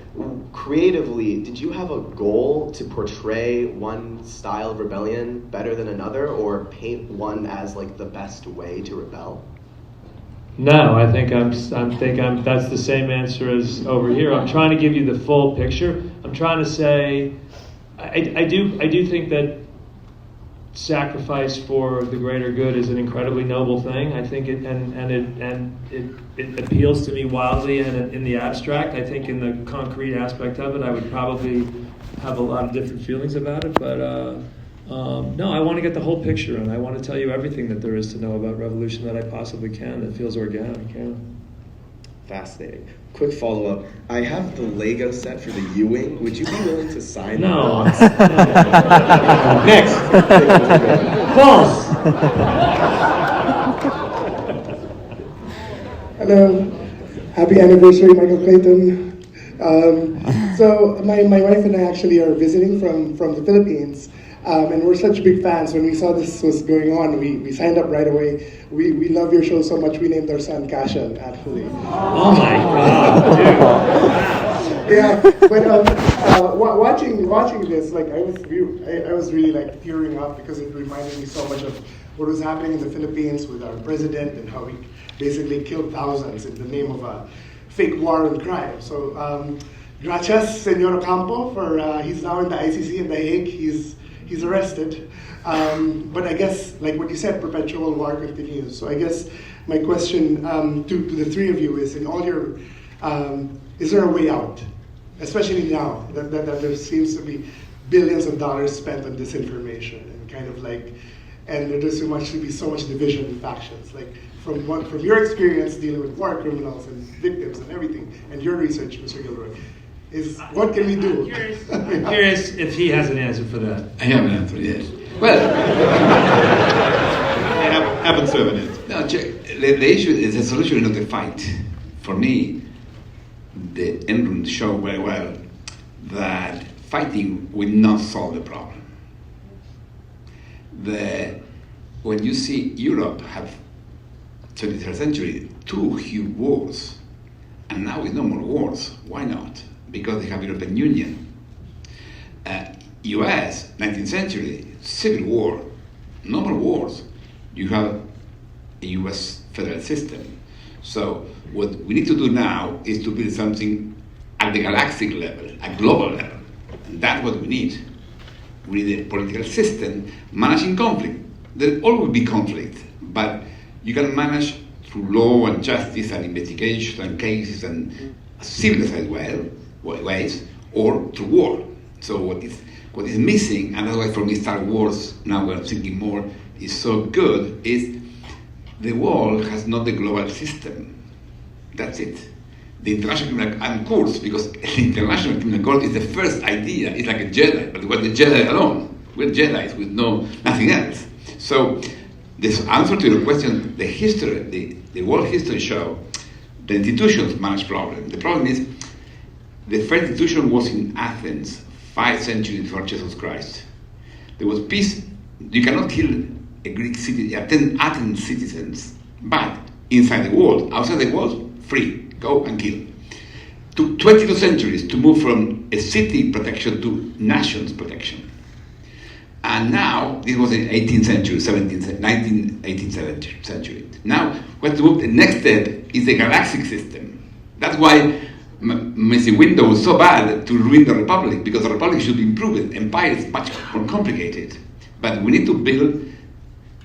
creatively, did you have a goal to portray one style of rebellion better than another, or paint one as like the best way to rebel? No, I think that's the same answer as over here. I'm trying to give you the full picture. I'm trying to say, I do think that sacrifice for the greater good is an incredibly noble thing. I think it appeals to me wildly and in the abstract. I think in the concrete aspect of it, I would probably have a lot of different feelings about it. But no, I want to get the whole picture, and I want to tell you everything that there is to know about Revolution that I possibly can, that feels organic. Yeah. Fascinating. Quick follow-up. I have the Lego set for the U-Wing. Would you be willing to sign the No. box? Next. False. Hello. Happy anniversary, Michael Clayton. So my wife and I actually are visiting from the Philippines. And we're such big fans. When we saw this was going on, we signed up right away. We love your show so much, we named our son Cashan, actually. Oh my God, dude. Yeah, but watching this, like I was really like tearing up because it reminded me so much of what was happening in the Philippines with our president and how he basically killed thousands in the name of a fake war on crime. So gracias, Senor Ocampo, for he's now in the ICC in The Hague. He's arrested. But I guess, like what you said, perpetual war continues. So I guess my question to the three of you is, in all your, is there a way out? Especially now that there seems to be billions of dollars spent on disinformation and kind of like, and there's so much division in factions. Like from your experience dealing with war criminals and victims and everything, and your research, Mr. Gilroy, what can we do? I'm curious if he has an answer for that. I have an answer, yes. Well, Haven't served it. no, the issue is the solution is not the fight. For me, the end show very well that fighting will not solve the problem. When you see Europe have 23rd century 2 huge wars, and now with no more wars, why not? Because they have European Union. US, 19th century, civil war, no more wars. You have a US federal system. So what we need to do now is to build something at the galactic level, at global level. And that's what we need. We need a political system managing conflict. There will always be conflict, but you can manage through law and justice and investigation and cases and civilized ways, or through war. So what is missing, and that's why for me Star Wars, now we're thinking more, is so good, is the world has not the global system. That's it. the International Criminal Court, because the International Criminal Court is the first idea. It's like a Jedi, but we're the Jedi alone. We're Jedis with nothing else. So the answer to your question, the history, the world history show, the institutions manage problem. The problem is the first institution was in Athens, 5 centuries before Jesus Christ. There was peace. You cannot kill a Greek city, Athens citizens, but inside the walls, outside the walls, free, go and kill. Took 22 centuries to move from a city protection to nations protection. And now, this was in 18th century, 18th century. Now, what to move, the next step is the galactic system. That's why Mr. Window was so bad to ruin the Republic, because the Republic should be improved. Empire is much more complicated. But we need to build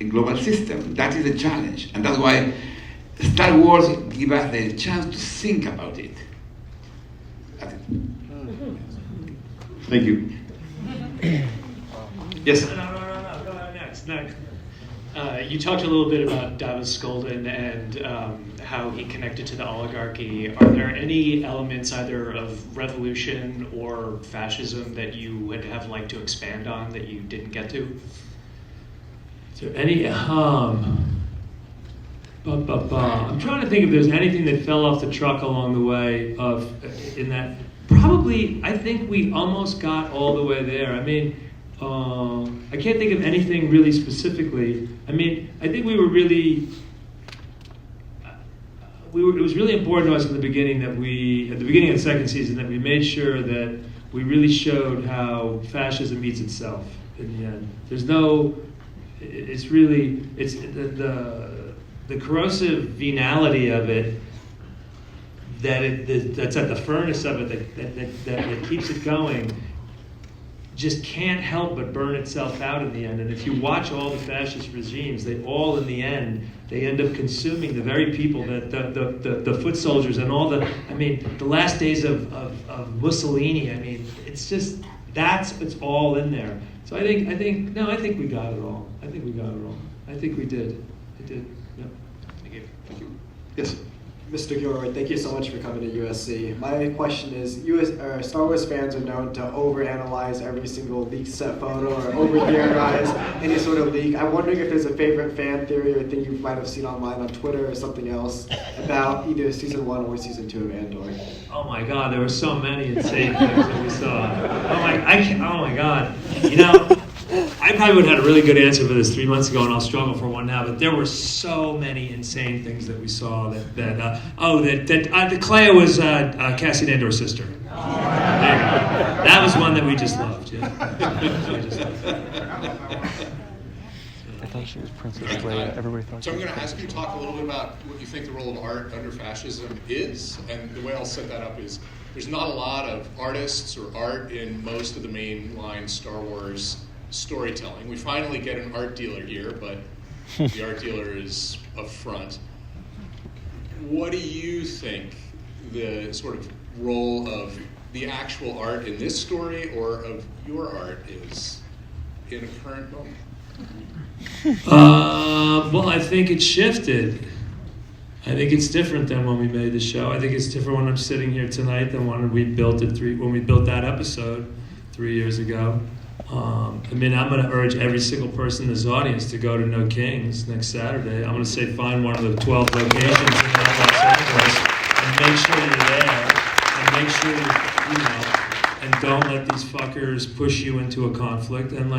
a global system. That is a challenge. And that's why Star Wars gives us the chance to think about it. That's it. Thank you. Yes? No. Go ahead next. You talked a little bit about Davos Skolden and how he connected to the oligarchy. Are there any elements either of revolution or fascism that you would have liked to expand on that you didn't get to? Is there any I'm trying to think if there's anything that fell off the truck along the way in that. Probably, I think we almost got all the way there. I mean, I can't think of anything really specifically. I mean, I think it was really important to us in the beginning at the beginning of the second season, that we made sure that we really showed how fascism meets itself in the end. It's the corrosive venality of it, that's at the furnace of it, that keeps it going, just can't help but burn itself out in the end. And if you watch all the fascist regimes, they all in the end, they end up consuming the very people that the foot soldiers and all the last days of Mussolini. I mean, it's just, it's all in there. So I think we got it all. I think we did. I did. Yeah. Thank you. Yes? Mr. Gilroy, thank you so much for coming to USC. My question is, Star Wars fans are known to overanalyze every single leaked set photo or over-theorize any sort of leak. I'm wondering if there's a favorite fan theory or thing you might have seen online on Twitter or something else about either Season 1 or Season 2 of Andor. Oh my God, there were so many insane things that we saw. Oh my God. You know, I probably would have had a really good answer for this 3 months ago, and I'll struggle for one now. But there were so many insane things that we saw. That Clea was Cassian Andor's sister. There you go. That was one that we just loved. Yeah. I thought she was Princess Leia. Everybody thought. So I'm going to ask you to talk a little bit about what you think the role of art under fascism is, and the way I'll set that up is there's not a lot of artists or art in most of the mainline Star Wars storytelling. We finally get an art dealer here, but the art dealer is up front. What do you think the sort of role of the actual art in this story or of your art is in a current moment? Well, I think it shifted. I think it's different than when we made the show. I think it's different when I'm sitting here tonight than when we built that episode 3 years ago. I'm going to urge every single person in this audience to go to No Kings next Saturday. I'm going to say find one of the 12 locations in Los Angeles and make sure you're there, and make sure and don't let these fuckers push you into a conflict. And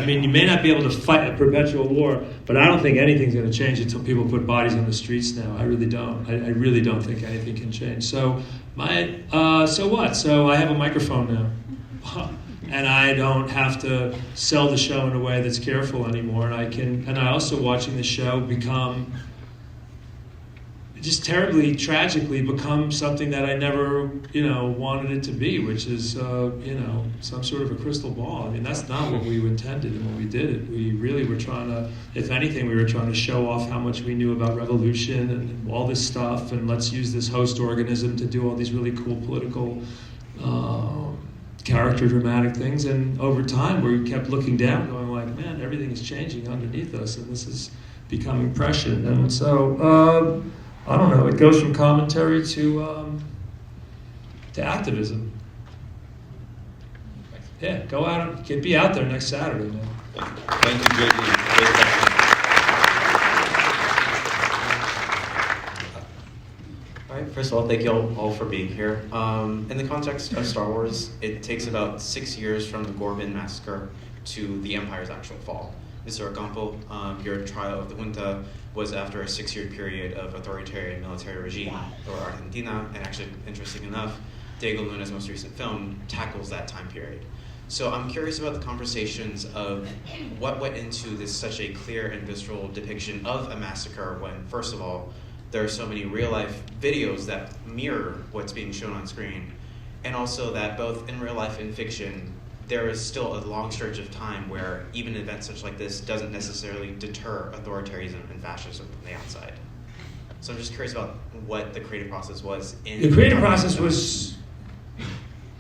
you may not be able to fight a perpetual war, but I don't think anything's going to change until people put bodies on the streets now. I really don't. I really don't think anything can change. So so what? So I have a microphone now. And I don't have to sell the show in a way that's careful anymore. And I also, watching the show become, just terribly, tragically become something that I never, wanted it to be, which is, some sort of a crystal ball. I mean, that's not what we intended and when we did it. We really were trying to, if anything, we were trying to show off how much we knew about revolution and all this stuff, and let's use this host organism to do all these really cool political character dramatic things. And over time we kept looking down going like, man, everything is changing underneath us and this is becoming prescient. And so I don't know. It goes from commentary to activism. Yeah, go out and be out there next Saturday, man. Thank you, JD. Great question. All right, first of all, thank you all for being here. In the context of Star Wars, it takes about 6 years from the Gorman massacre to the Empire's actual fall. Mr. Ocampo, your trial of the junta was after a 6-year period of authoritarian military regime over Argentina, and actually, interesting enough, Diego Luna's most recent film tackles that time period. So I'm curious about the conversations of what went into this such a clear and visceral depiction of a massacre when, first of all, there are so many real-life videos that mirror what's being shown on screen, and also that both in real life and fiction, there is still a long stretch of time where even events such like this doesn't necessarily deter authoritarianism and fascism from the outside. So I'm just curious about what the creative process was. The creative process was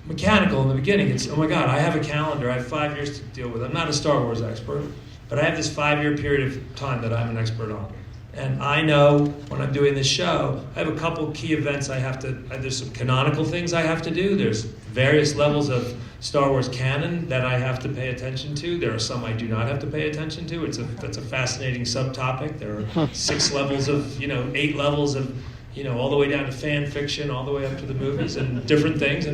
mechanical in the beginning. It's, oh my God, I have a calendar. I have 5 years to deal with. I'm not a Star Wars expert, but I have this 5-year period of time that I'm an expert on. And I know when I'm doing this show, I have a couple key events I have to, there's some canonical things I have to do. There's various levels of Star Wars canon that I have to pay attention to. There are some I do not have to pay attention to. That's a fascinating subtopic. There are 6 levels of, 8 levels of, all the way down to fan fiction, all the way up to the movies and different things.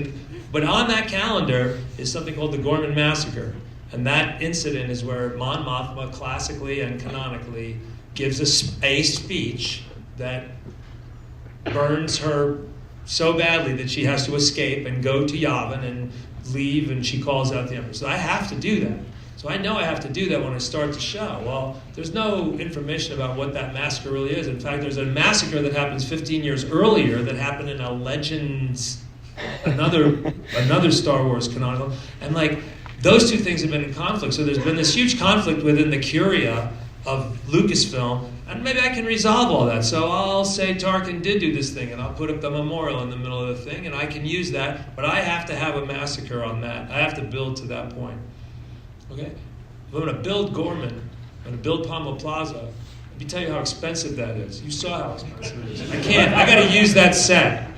But on that calendar is something called the Gorman Massacre. And that incident is where Mon Mothma classically and canonically gives a speech that burns her so badly that she has to escape and go to Yavin and leave, and she calls out the Emperor. So I have to do that. So I know I have to do that when I start the show. Well, there's no information about what that massacre really is. In fact, there's a massacre that happens 15 years earlier that happened in a Legends, another Star Wars canonical. And those two things have been in conflict. So there's been this huge conflict within the curia of Lucasfilm, and maybe I can resolve all that. So I'll say Tarkin did do this thing, and I'll put up the memorial in the middle of the thing, and I can use that, but I have to have a massacre on that. I have to build to that point. Okay? If I'm going to build Gorman, I'm going to build Palma Plaza, let me tell you how expensive that is. You saw how expensive it is. I got to use that set.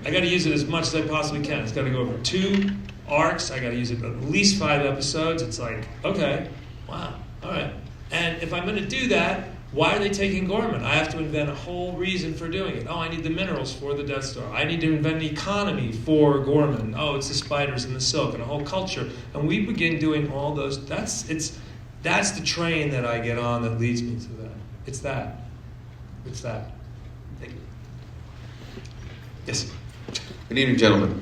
I got to use it as much as I possibly can. It's got to go over 2 arcs. I got to use it at least 5 episodes. It's okay, wow, all right. And if I'm going to do that, why are they taking Gorman? I have to invent a whole reason for doing it. Oh, I need the minerals for the Death Star. I need to invent an economy for Gorman. Oh, it's the spiders and the silk and a whole culture. And we begin doing all those. That's the train that I get on that leads me to that. It's that. Thank you. Yes. Good evening, gentlemen.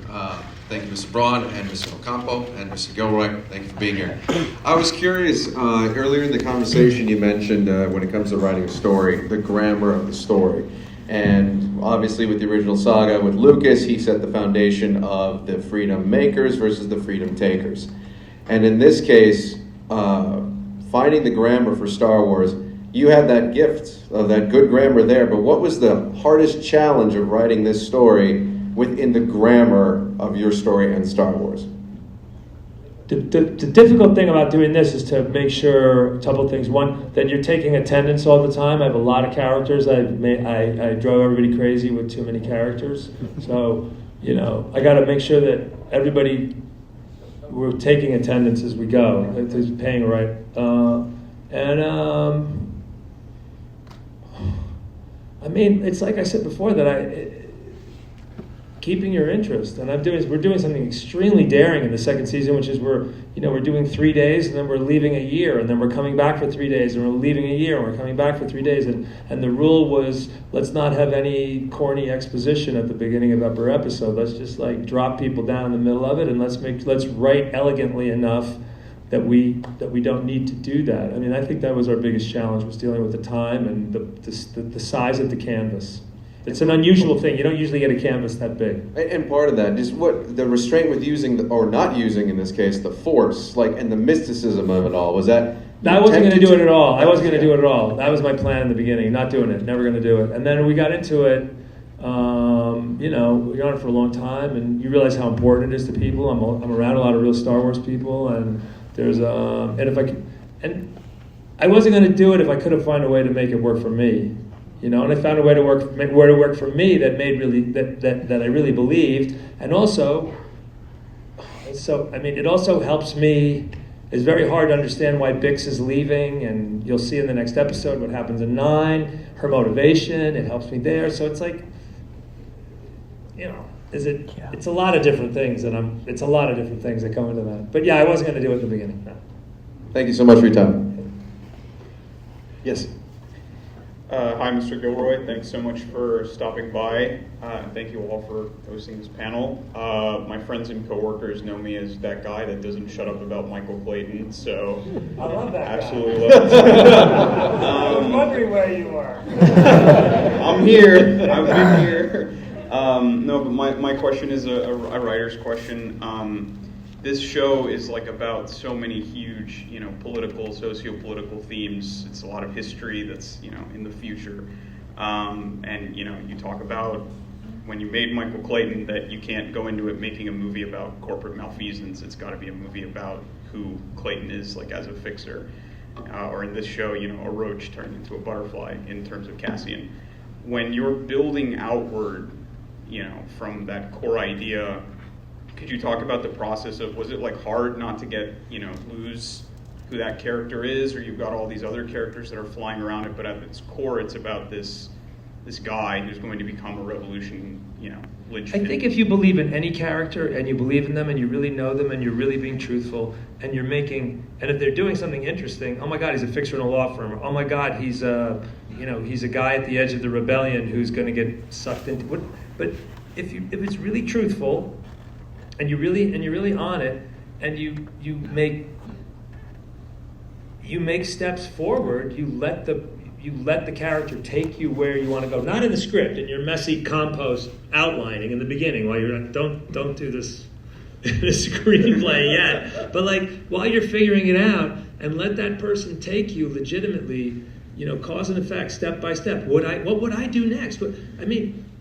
Thank you, Mr. Braun and Mr. Ocampo and Mr. Gilroy. Thank you for being here. I was curious, earlier in the conversation you mentioned when it comes to writing a story, the grammar of the story. And obviously with the original saga with Lucas, he set the foundation of the freedom makers versus the freedom takers. And in this case, finding the grammar for Star Wars, you had that gift of that good grammar there, but what was the hardest challenge of writing this story within the grammar of your story and Star Wars? The difficult thing about doing this is to make sure a couple things. One, that you're taking attendance all the time. I have a lot of characters. I drove everybody crazy with too many characters. So, I got to make sure that we're taking attendance as we go. It's paying right. It's like I said before that keeping your interest, and we're doing something extremely daring in the second season, which is we're doing 3 days and then we're leaving a year, and then we're coming back for 3 days and we're leaving a year and we're coming back for 3 days, and the rule was let's not have any corny exposition at the beginning of every episode. Let's just drop people down in the middle of it, and let's write elegantly enough that we don't need to do that. I think that was our biggest challenge, was dealing with the time and the size of the canvas. It's an unusual thing. You don't usually get a canvas that big. And part of that, just what the restraint with using, or not using in this case, the Force, and the mysticism of it all, was that... I wasn't going to do it at all. That was my plan in the beginning, not doing it, never going to do it. And then we got into it, we were on it for a long time, and you realize how important it is to people. I'm around a lot of real Star Wars people, and there's, and I wasn't going to do it if I couldn't find a way to make it work for me. And I found a way to work for me that made that I really believed, and also, it also helps me. It's very hard to understand why Bix is leaving, and you'll see in the next episode what happens in 9. Her motivation, it helps me there. So it's like, it's a lot of different things, and it's a lot of different things that go into that. But yeah, I wasn't going to do it in the beginning. No. Thank you so much for your time. Yes. Hi, Mr. Gilroy. Thanks so much for stopping by. Thank you all for hosting this panel. My friends and coworkers know me as that guy that doesn't shut up about Michael Clayton, so I love that absolutely guy. love it. I was wondering where you were. I'm here. I've been here. No, but my question is a writer's question. This show is about so many huge, political, socio-political themes. It's a lot of history that's, in the future. And, you talk about when you made Michael Clayton that you can't go into it making a movie about corporate malfeasance. It's got to be a movie about who Clayton is, as a fixer. Or in this show, a roach turned into a butterfly in terms of Cassian. When you're building outward, from that core idea, could you talk about the process of, was it hard not to lose who that character is, or you've got all these other characters that are flying around it, but at its core it's about this guy who's going to become a revolution, linchpin? I think if you believe in any character and you believe in them and you really know them and you're really being truthful and and if they're doing something interesting, oh my God, he's a fixer in a law firm. Oh my God, he's a guy at the edge of the rebellion who's going to get sucked into what. But if it's really truthful and you're really on it and you make steps forward, you let the character take you where you want to go, not in the script, in your messy compost outlining in the beginning while you're don't do this in a screenplay yet, but while you're figuring it out, and let that person take you legitimately, cause and effect, step by step. What would I do next?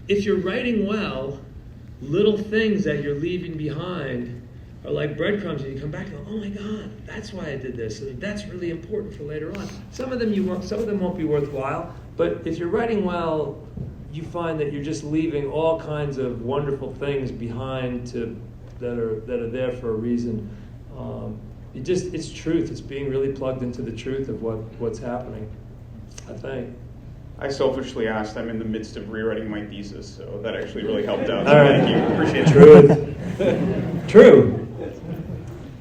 If you're writing well, little things that you're leaving behind are like breadcrumbs, and you come back and go, oh my God, that's why I did this, and that's really important for later on. Some of them won't be worthwhile, but if you're writing well, you find that you're just leaving all kinds of wonderful things behind that are there for a reason. It's truth. It's being really plugged into the truth of what's happening, I think. I selfishly asked. I'm in the midst of rewriting my thesis, so that actually really helped out. All right. Thank you. Appreciate it. Truth. True.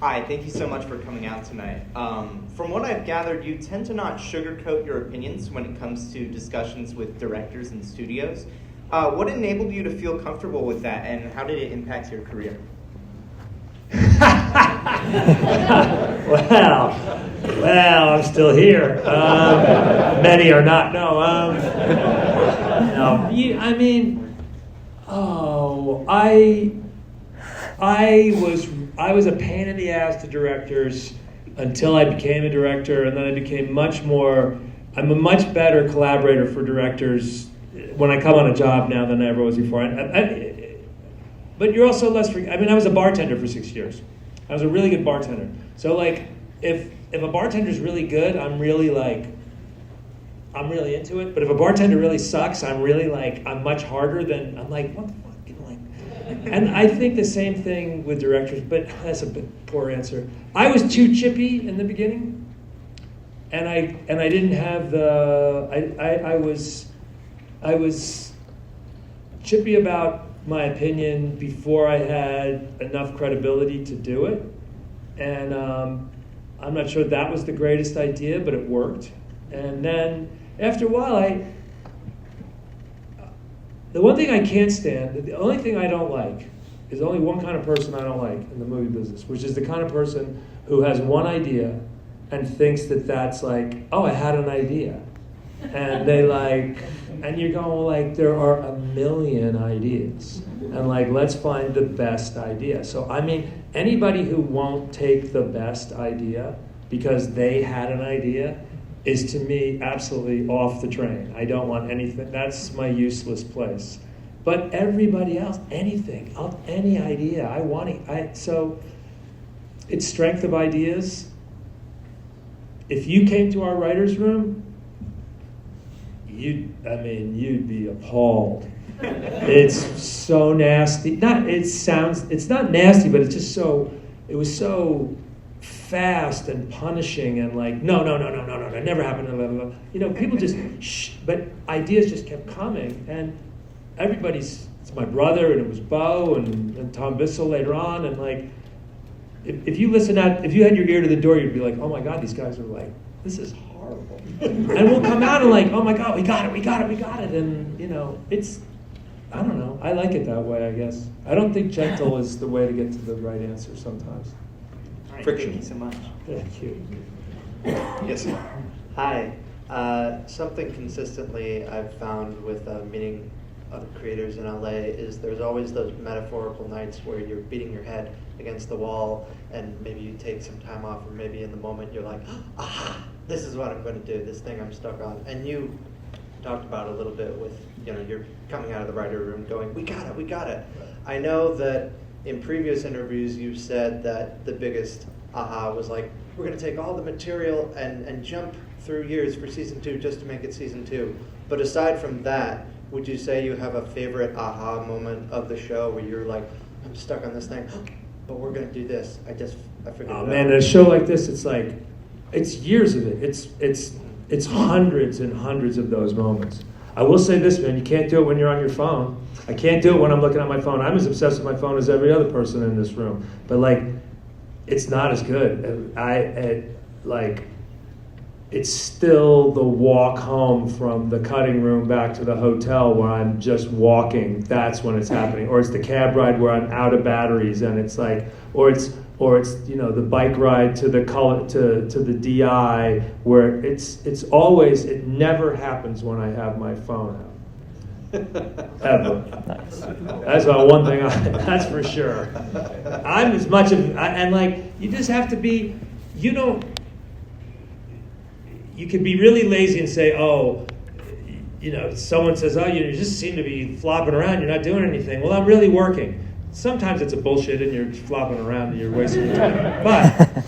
Hi, thank you so much for coming out tonight. From what I've gathered, you tend to not sugarcoat your opinions when it comes to discussions with directors and studios. What enabled you to feel comfortable with that, and how did it impact your career? Well, I'm still here. Many are not. I was a pain in the ass to directors until I became a director, and then I became I'm a much better collaborator for directors when I come on a job now than I ever was before. But you're also less I was a bartender for 6 years. I was a really good bartender. So if a bartender's really good, I'm really into it. But if a bartender really sucks, I'm much harder than, what the fuck, And I think the same thing with directors, but that's a bit poor answer. I was too chippy in the beginning, and I didn't have I was chippy about my opinion before I had enough credibility to do it, and I'm not sure that was the greatest idea, but it worked. And then after a while, the one thing I can't stand, the only thing I don't like, is only one kind of person I don't like in the movie business, which is the kind of person who has one idea and thinks that that's oh, I had an idea. And and you're going, there are a million ideas. And let's find the best idea. So, anybody who won't take the best idea because they had an idea is, to me, absolutely off the train. I don't want anything. That's my useless place. But everybody else, anything, any idea, I want it. So it's strength of ideas. If you came to our writer's room, you'd be appalled. It's so nasty. It's not nasty, but it's just it was so fast and punishing and like, no, that never happened, blah, blah, blah. You know, people just, but ideas just kept coming, and it's my brother, and it was Bo, and Tom Bissell later on, and like, if you had your ear to the door, you'd be like, oh my God, these guys are like, this is horrible. And we'll come out and like, oh my God, we got it, and you know, I don't know, I like it that way, I guess. I don't think gentle is the way to get to the right answer sometimes. All right, Friction. thank you so much. Thank you. Yes. Hi. Something consistently I've found with meeting other creators in LA is there's always those metaphorical nights where you're beating your head against the wall, and maybe you take some time off, or maybe in the moment you're like, aha, this is what I'm going to do, this thing I'm stuck on. And you talked about it a little bit with, you know, you're coming out of the writer room going, we got it. I know that in previous interviews you've said that the biggest aha was like, we're going to take all the material and jump through years for season 2 just to make it season 2. But aside from that, would you say you have a favorite aha moment of the show where you're like, I'm stuck on this thing, but we're going to do this. I figured it out. Man, in a show like this, it's like, it's years of it. It's hundreds and hundreds of those moments. I will say this, man, you can't do it when you're on your phone. I can't do it when I'm looking at my phone. I'm as obsessed with my phone as every other person in this room. But like, it's not as good. It's still the walk home from the cutting room back to the hotel where I'm just walking. That's when it's happening. Or it's the cab ride where I'm out of batteries, and it's like, or it's you know, the bike ride to the DI where it never happens when I have my phone out. Ever. That's one thing. That's for sure. I'm as much of, and like, you just have to be. You can be really lazy and say, oh, you know, someone says, oh, you just seem to be flopping around. You're not doing anything. Well, I'm really working. Sometimes it's a bullshit and you're flopping around and you're wasting your time. But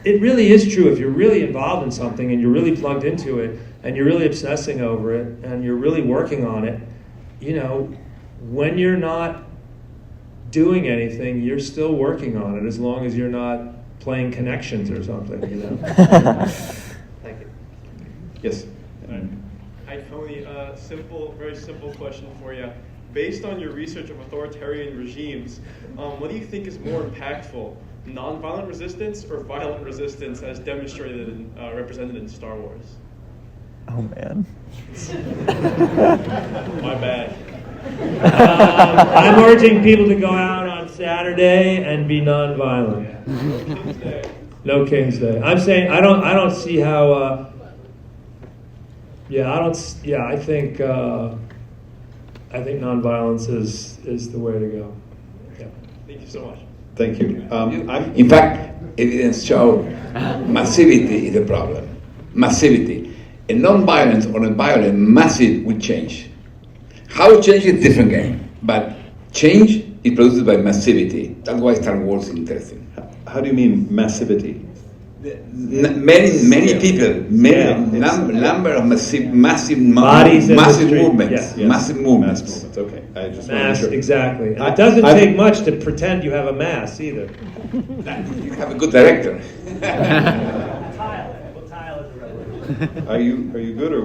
it really is true. If you're really involved in something and you're really plugged into it and you're really obsessing over it and you're really working on it, you know, when you're not doing anything, you're still working on it, as long as you're not playing Connections or something, you know. Thank you. Yes. Hi, Tony. Very simple question for you. Based on your research of authoritarian regimes, what do you think is more impactful, nonviolent resistance or violent resistance as demonstrated and represented in Star Wars? Oh, man. My bad. I'm urging people to go out on Saturday and be nonviolent. No King's Day. I'm saying I don't see how. I think nonviolence is the way to go. Yeah. Thank you so much. Thank you. In fact, evidence show massivity is the problem. Massivity. A non-violent or a violent massive will change. How change is a different game, but change is produced by massivity. That's why Star Wars is interesting. How do you mean massivity? Many people, number of massive bodies, massive movements, yes. Massive movements. Mass movements. Okay, I just mass, sure. Exactly. And it doesn't take much to pretend you have a mass either. You have a good director. Are you good, or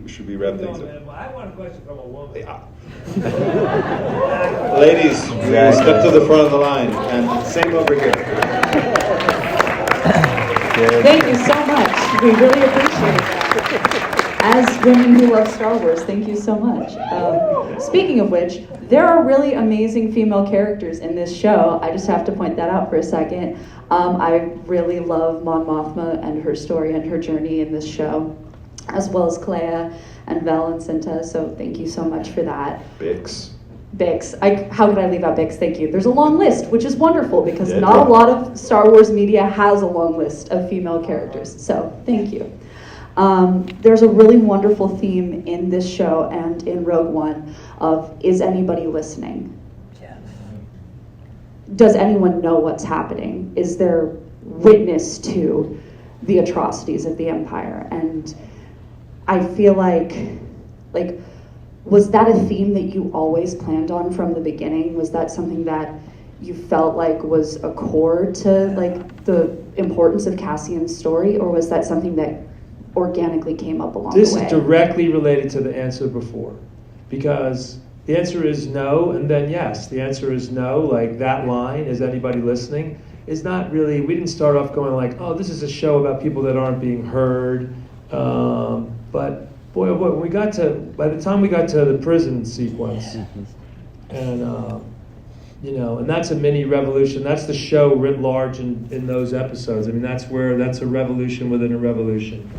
should we wrap things up? I want a question from a woman. Ladies, please step to the front of the line, and same over here. Thank you so much. We really appreciate it. As women who love Star Wars, thank you so much. Speaking of which, there are really amazing female characters in this show. I just have to point that out for a second. I really love Mon Mothma and her story and her journey in this show, as well as Clea and Vel and Cinta, so thank you so much for that. Bix. How could I leave out Bix? Thank you. There's a long list, which is wonderful because not a lot of Star Wars media has a long list of female characters. So thank you. There's a really wonderful theme in this show and in Rogue One of, is anybody listening? Yes. Does anyone know what's happening? Is there witness to the atrocities of the Empire? And I feel like Like, was that a theme that you always planned on from the beginning? Was that something that you felt like was a core to like the importance of Cassian's story, or was that something that organically came up along the way? This is directly related to the answer before, because the answer is no, and then yes. The answer is no, like that line, is anybody listening, is not really, we didn't start off going like, oh, this is a show about people that aren't being heard. But boy, oh boy, by the time we got to the prison sequence, and and that's a mini revolution. That's the show writ large in those episodes. I mean, that's a revolution within a revolution.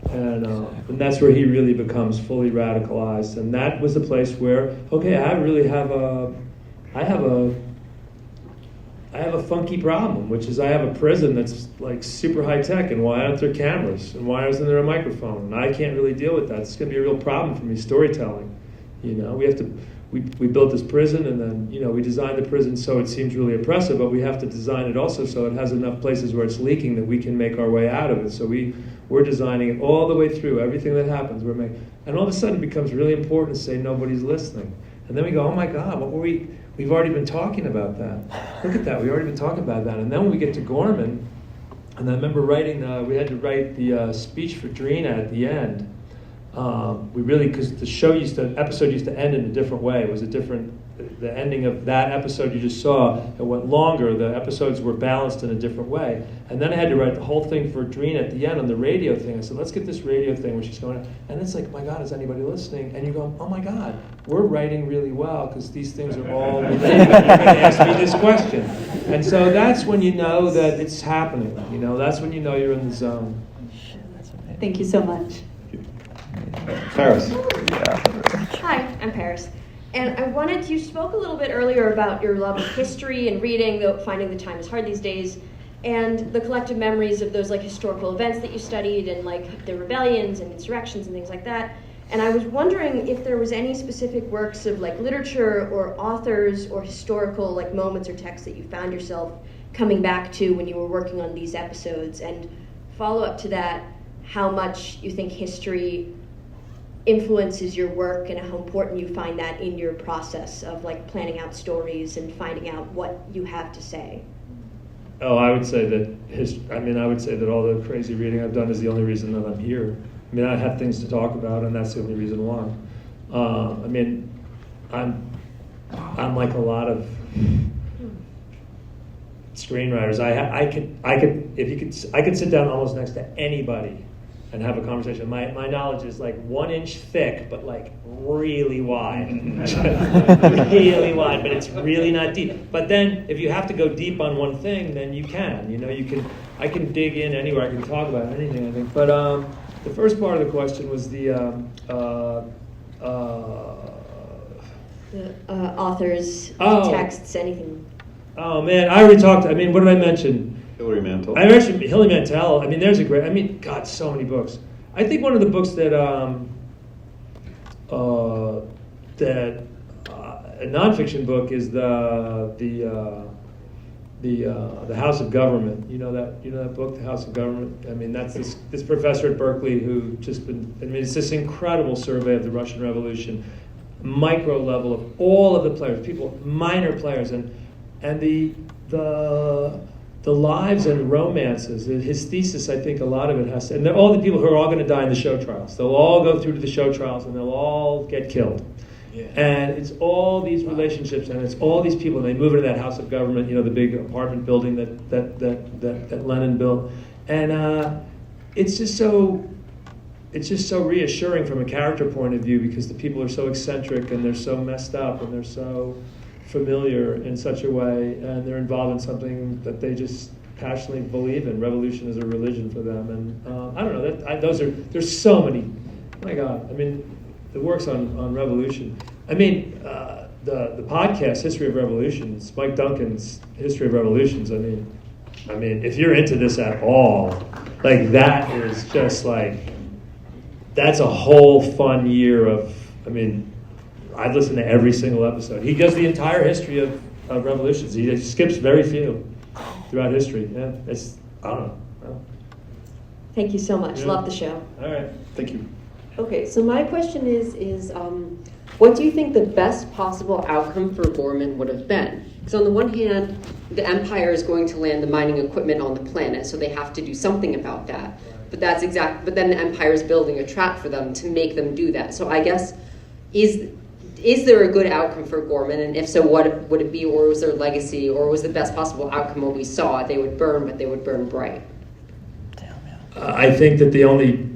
And that's where he really becomes fully radicalized. And that was the place where, okay, I have a funky problem, which is I have a prison that's like super high tech, and why aren't there cameras? And why isn't there a microphone? And I can't really deal with that. It's going to be a real problem for me, storytelling. We built this prison, and then we designed the prison so it seems really oppressive, but we have to design it also so it has enough places where it's leaking that we can make our way out of it. So we're designing it all the way through, everything that happens. And all of a sudden it becomes really important to say nobody's listening. And then we go, oh my God, we've already been talking about that. Look at that, we've already been talking about that. And then when we get to Gorman, and I remember we had to write the speech for Drina at the end. Because the episode used to end in a different way. It was the ending of that episode you just saw, it went longer. The episodes were balanced in a different way. And then I had to write the whole thing for Drina at the end on the radio thing. I said, let's get this radio thing where she's going on. And it's like, my God, is anybody listening? And you go, oh my God, we're writing really well because these things are all related. You're going to ask me this question. And so that's when you know that it's happening. That's when you know you're in the zone. Thank you so much. Paris. Hi, I'm Paris. And you spoke a little bit earlier about your love of history and reading, finding the time is hard these days, and the collective memories of those like historical events that you studied and like the rebellions and insurrections and things like that. And I was wondering if there was any specific works of like literature or authors or historical like moments or texts that you found yourself coming back to when you were working on these episodes, and follow up to that, how much you think history influences your work and how important you find that in your process of like planning out stories and finding out what you have to say. Oh, I would say that all the crazy reading I've done is the only reason that I'm here. I mean, I have things to talk about, and that's the only reason why. I'm like a lot of screenwriters. I could sit down almost next to anybody and have a conversation. My knowledge is like 1 inch thick, but like really wide. Really wide, but it's really not deep. But then if you have to go deep on one thing, then you can. I can dig in anywhere. I can talk about anything, I think. But the first part of the question was the authors, texts, anything. Oh man, I already talked. What did I mention? Hilary Mantel. I mentioned Hilary Mantel. There's a great. God, so many books. I think one of the books that a nonfiction book is the House of Government. You know that book, The House of Government. That's this professor at Berkeley who just been. It's this incredible survey of the Russian Revolution, micro level of all of the players, people, minor players, and the lives and romances. His thesis, I think, a lot of it has to, and they're all the people who are all going to die in the show trials. They'll all go through to the show trials, and they'll all get killed. Yeah. And it's all these relationships, and it's all these people. And they move into that House of Government, the big apartment building that Lenin built, and it's just so reassuring from a character point of view, because the people are so eccentric and they're so messed up and they're so familiar in such a way, and they're involved in something that they just passionately believe in. Revolution is a religion for them, and I don't know. There's so many. My God, the works on revolution. The podcast History of Revolutions, Mike Duncan's History of Revolutions. If you're into this at all, like that is just like that's a whole fun year of. I'd listen to every single episode. He does the entire history of revolutions. He skips very few throughout history. Yeah, I don't know. Thank you so much. Yeah. Love the show. All right. Thank you. Okay, so my question is what do you think the best possible outcome for Gorman would have been? Because on the one hand, the Empire is going to land the mining equipment on the planet, so they have to do something about that. But but then the Empire is building a trap for them to make them do that. So I guess, is there a good outcome for Gorman? And if so, what would it be? Or was their legacy, or was the best possible outcome what we saw? They would burn, but they would burn bright. I think that the only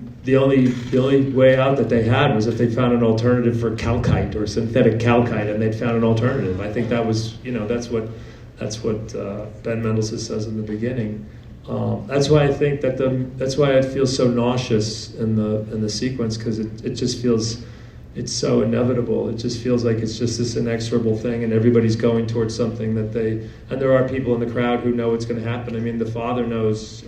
way out that they had was if they found an alternative for calcite or synthetic calcite, and they'd found an alternative. I think that was, that's what Ben Mendelsohn says in the beginning. That's why I think that's why I feel so nauseous in the sequence, because it just feels, it's so inevitable. It just feels like it's just this inexorable thing, and everybody's going towards something and there are people in the crowd who know what's going to happen. I mean, the father knows.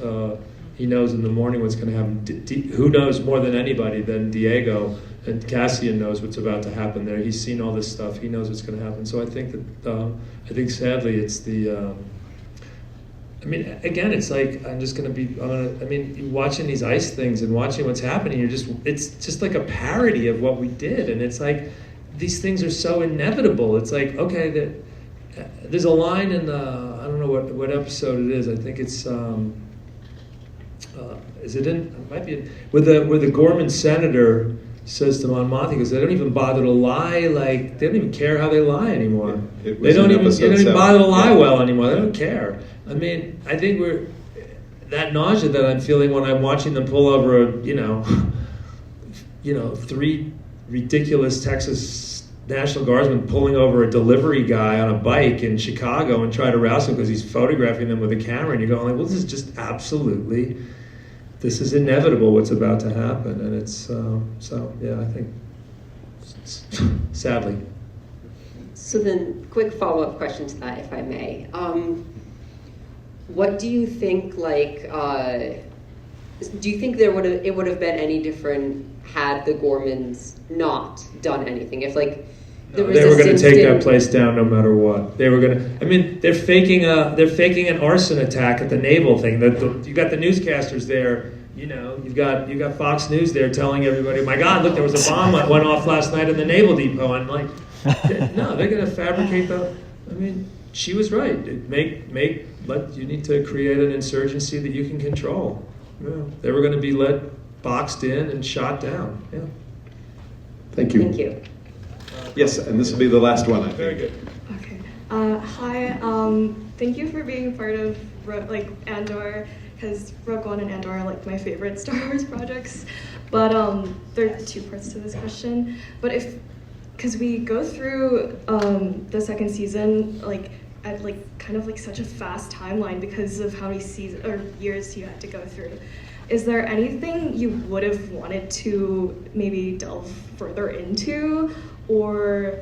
He knows in the morning what's going to happen. Who knows more than anybody than Diego, and Cassian knows what's about to happen there. He's seen all this stuff. He knows what's going to happen. So I think that, sadly, it's the. Again, it's like watching these ice things and watching what's happening. It's just like a parody of what we did, and it's like these things are so inevitable. It's like, okay, there's a line in I don't know what episode it is. I think it's. Is it in? It might be where the Gorman senator says to Monmouth, he goes, "They don't even bother to lie. Like they don't even care how they lie anymore. They don't even bother to lie well anymore. They don't care." I mean, I think that nausea that I'm feeling when I'm watching them pull over three ridiculous Texas National Guardsmen pulling over a delivery guy on a bike in Chicago and try to rouse him because he's photographing them with a camera, and you're going like, well, this is just absolutely. This is inevitable what's about to happen, and it's I think sadly. So then, quick follow-up question to that, if I may. What do you think? Do you think it would have been any different had the Gormans not done anything? If they were going to take that place down no matter what. They were going to. I mean, they're faking an arson attack at the naval thing. You got the newscasters there. You've got Fox News there telling everybody, "My God, look, there was a bomb that went off last night in the naval depot." And no, they're going to fabricate the. I mean, she was right. You need to create an insurgency that you can control. Yeah. They were going to be boxed in and shot down. Yeah. Thank you. Thank you. Yes, and this will be the last one, I think. Very good. Okay. Hi. Thank you for being part of Andor, because Rogue One and Andor are my favorite Star Wars projects. But there are two parts to this question. But because we go through the second season at kind of such a fast timeline because of how many seasons or years you had to go through. Is there anything you would have wanted to maybe delve further into, or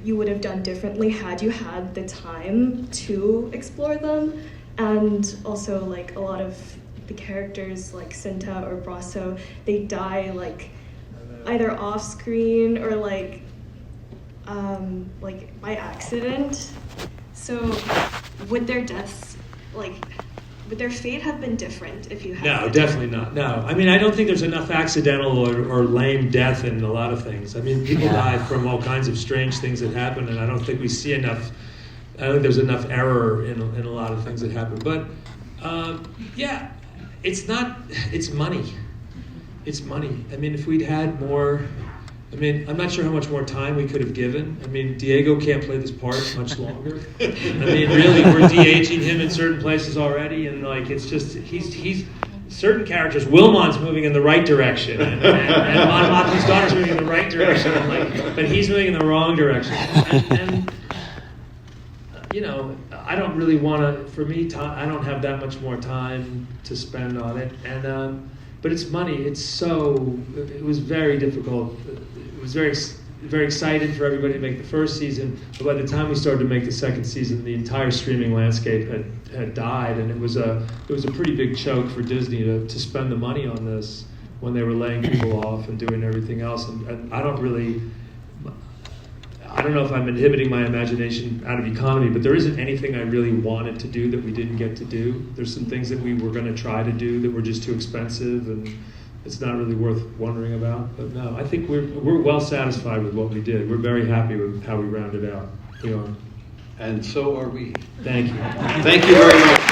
you would have done differently had you had the time to explore them? And also a lot of the characters Cinta or Brasso, they die either off screen or by accident. So would their deaths would their fate have been different if you had? No, definitely not. No, I mean, I don't think there's enough accidental or lame death in a lot of things. I mean, people die from all kinds of strange things that happen, and I don't think we see enough. I don't think there's enough error in a lot of things that happen. But it's not. It's money. It's money. I mean, if we'd had more. I mean, I'm not sure how much more time we could have given. I mean, Diego can't play this part much longer. I mean, really, we're de-aging him in certain places already, and it's just he's certain characters. Wilmon's moving in the right direction, and Mon Mothma's daughter's moving in the right direction, but he's moving in the wrong direction. And I don't really want to. For me, I don't have that much more time to spend on it, and but it's money. It was very difficult. It was very, very exciting for everybody to make the first season, but by the time we started to make the second season, the entire streaming landscape had died, and it was a pretty big choke for Disney to spend the money on this when they were laying people off and doing everything else. And I don't know if I'm inhibiting my imagination out of economy, but there isn't anything I really wanted to do that we didn't get to do. There's some things that we were going to try to do that were just too expensive, and it's not really worth wondering about. But no, I think we're well satisfied with what we did. We're very happy with how we rounded out. We are. And so are we. Thank you. Thank you very much.